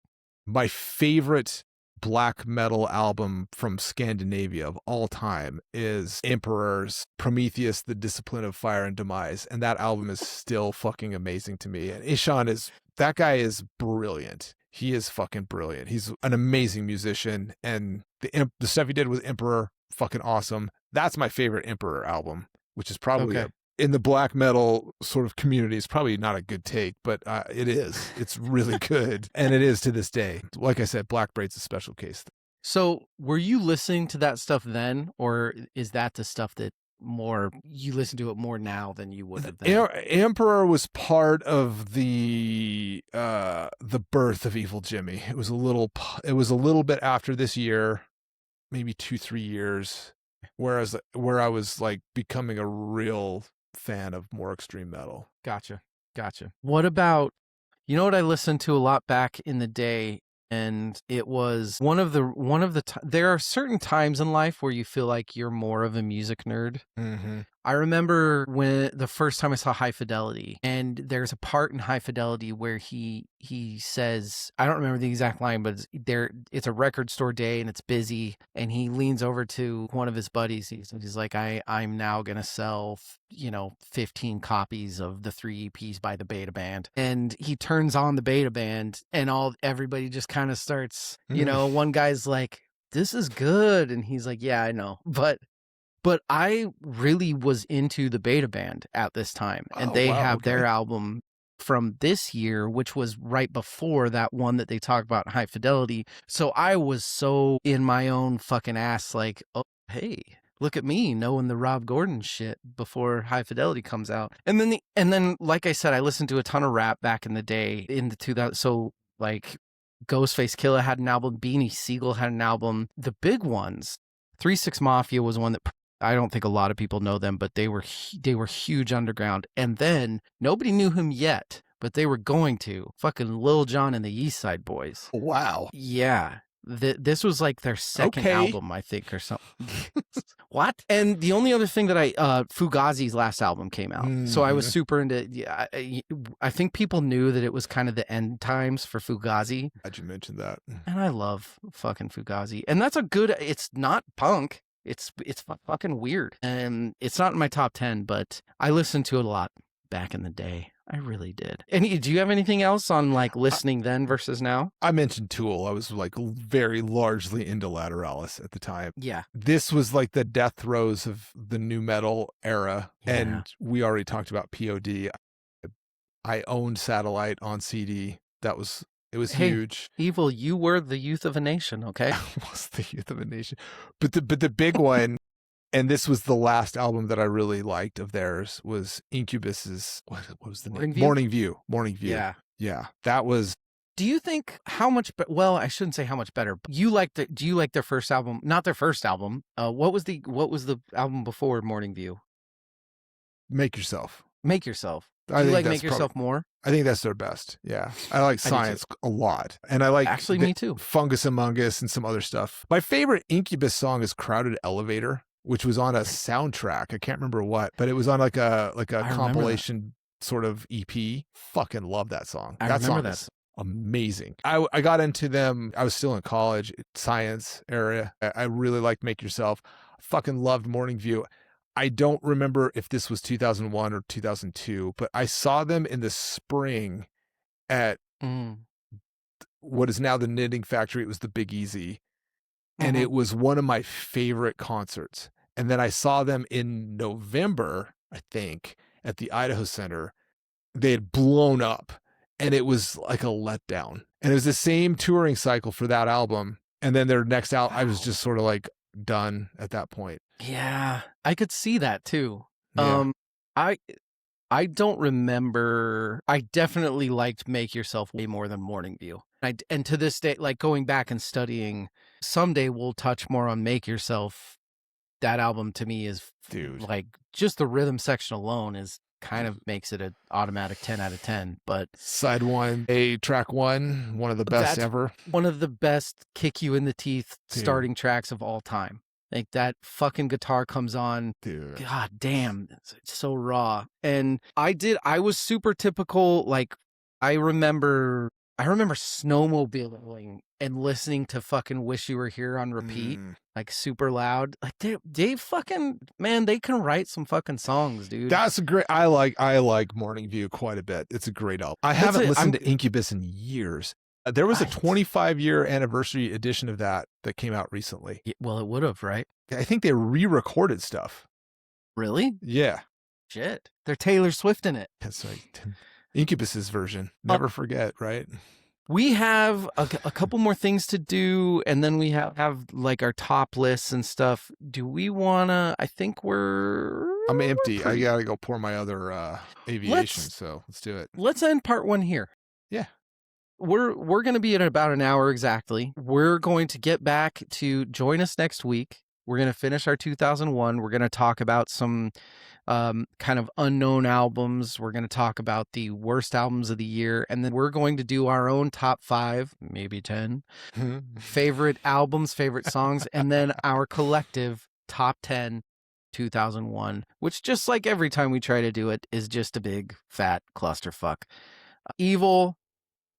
My favorite black metal album from Scandinavia of all time is Emperor's Prometheus, The Discipline of Fire and Demise. And that album is still fucking amazing to me. And Ishan that guy is brilliant. He is fucking brilliant. He's an amazing musician. And the stuff he did with Emperor, fucking awesome. That's my favorite Emperor album, which is probably in the black metal sort of community, it's probably not a good take, but it is. It's really good. And it is to this day. Like I said, Black Braid's a special case. So were you listening to that stuff then, or is that the stuff that you listen to it more now than you would have then? Emperor was part of the birth of Evil Jimmy. It was a little bit after this year, maybe 2-3 years, where I was like becoming a real fan of more extreme metal. Gotcha. What about, you know what I listened to a lot back in the day? And it was one of the there are certain times in life where you feel like you're more of a music nerd. Mm-hmm. I remember when the first time I saw High Fidelity, and there's a part in High Fidelity where he says, I don't remember the exact line, but it's a record store day and it's busy, and he leans over to one of his buddies. He's like, I'm now gonna sell 15 copies of the 3 EPs by the Beta Band, and he turns on the Beta Band, and everybody just kind of starts, one guy's like, this is good, and he's like, yeah, I know, but I really was into the Beta Band at this time, and they have their album from this year, which was right before that one that they talk about in High Fidelity. So I was so in my own fucking ass, like, oh, hey, look at me knowing the Rob Gordon shit before High Fidelity comes out. And then, like I said, I listened to a ton of rap back in the day in the 2000s. So like Ghostface Killah had an album, Beanie Siegel had an album. The big ones, 3 6 Mafia was one that I don't think a lot of people know them, but they were huge underground. And then nobody knew him yet, but they were going to. Fucking Lil Jon and the East Side Boys. Wow. Yeah. This was like their second album, I think, or something. What? And the only other thing that Fugazi's last album came out. Mm-hmm. So I was super into, I think people knew that it was kind of the end times for Fugazi. Glad you mentioned that. And I love fucking Fugazi. And that's it's not punk. It's fucking weird. And it's not in my top 10, but I listened to it a lot back in the day. I really did. And do you have anything else on like listening then versus now? I mentioned Tool. I was like very largely into Lateralis at the time. Yeah. This was like the death throes of the nu metal era. Yeah. And we already talked about POD. I owned Satellite on CD. It was huge. Evil, you were the youth of a nation, okay? I was the youth of a nation. But the big one, and this was the last album that I really liked of theirs, was Incubus's, what was the name? Morning View. Yeah. Yeah. That was. Do you think how much, well, I shouldn't say how much better. Do you like their first album? Not their first album. What was the album before Morning View? Make Yourself. Make Yourself. Do you like Make Yourself more? I think that's their best. Yeah. I like Science a lot. And I like actually me too. Fungus Among Us and some other stuff. My favorite Incubus song is Crowded Elevator, which was on a soundtrack. I can't remember what, but it was on like a compilation sort of EP. Fucking love that song. That song is amazing. I got into them. I was still in college, science area. I really liked Make Yourself. Fucking loved Morning View. I don't remember if this was 2001 or 2002, but I saw them in the spring at what is now the Knitting Factory. It was the Big Easy. And it was one of my favorite concerts. And then I saw them in November, I think, at the Idaho Center. They had blown up, and it was like a letdown. And it was the same touring cycle for that album. And then their next album, I was just sort of like done at that point. Yeah, I could see that too. Yeah. I don't remember. I definitely liked Make Yourself way more than Morning View. And to this day, like going back and studying, someday we'll touch more on Make Yourself. That album to me is like just the rhythm section alone is kind of makes it an automatic 10 out of 10. But Side 1, track 1, one of the best ever. One of the best kick you in the teeth starting tracks of all time. Like that fucking guitar comes on. Dude. God damn. It's so raw. And I was super typical. Like I remember snowmobiling and listening to fucking Wish You Were Here on repeat, like super loud. Like they fucking, man, they can write some fucking songs, dude. That's a great, I like Morning View quite a bit. It's a great album. I haven't listened to Incubus in years. There was a 25-year anniversary edition of that came out recently. Well, it would have, right? I think they re-recorded stuff. Really? Yeah. Shit. They're Taylor Swift in it. That's right. Incubus's version. Never forget, right? We have a couple more things to do, and then we have like our top lists and stuff. Do we wanna? I think I'm empty. I gotta go pour my other aviation. So let's do it. Let's end part 1 here. Yeah. We're gonna be at about an hour exactly. We're going to get back to join us next week. We're going to finish our 2001. We're going to talk about some kind of unknown albums. We're going to talk about the worst albums of the year. And then we're going to do our own top 5, maybe 10 favorite albums, favorite songs, and then our collective top 10 2001, which, just like every time we try to do it, is just a big fat clusterfuck. Evil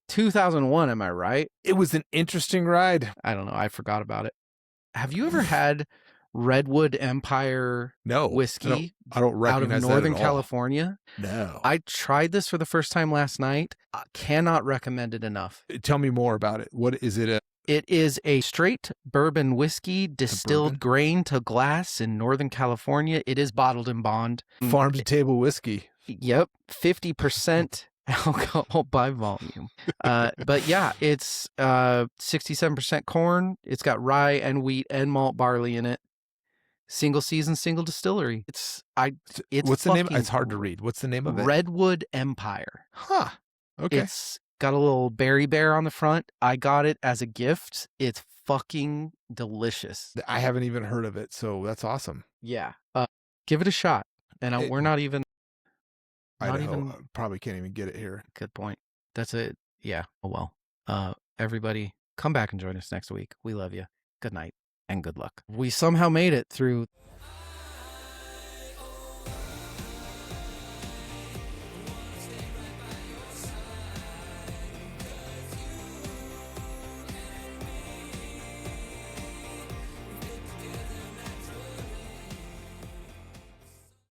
2001, am I right? It was an interesting ride. I don't know. I forgot about it. Have you ever had Redwood Empire whiskey I don't recognize out of that Northern at all. California? No. I tried this for the first time last night. I cannot recommend it enough. Tell me more about it. What is it? It is a straight bourbon whiskey distilled grain to glass in Northern California. It is bottled in bond. Farm to table whiskey. Yep. 50% alcohol by volume. But yeah, it's 67% corn. It's got rye and wheat and malt barley in it. Single season, single distillery. It's What's the name? It's hard to read. What's the name of it? Redwood Empire. Huh. Okay. It's got a little berry bear on the front. I got it as a gift. It's fucking delicious. I haven't even heard of it, so that's awesome. Yeah. Give it a shot. And we're not even... Idaho, probably can't even get it here. Good point. That's it. Yeah. Oh, well. Everybody, come back and join us next week. We love you. Good night and good luck. We somehow made it through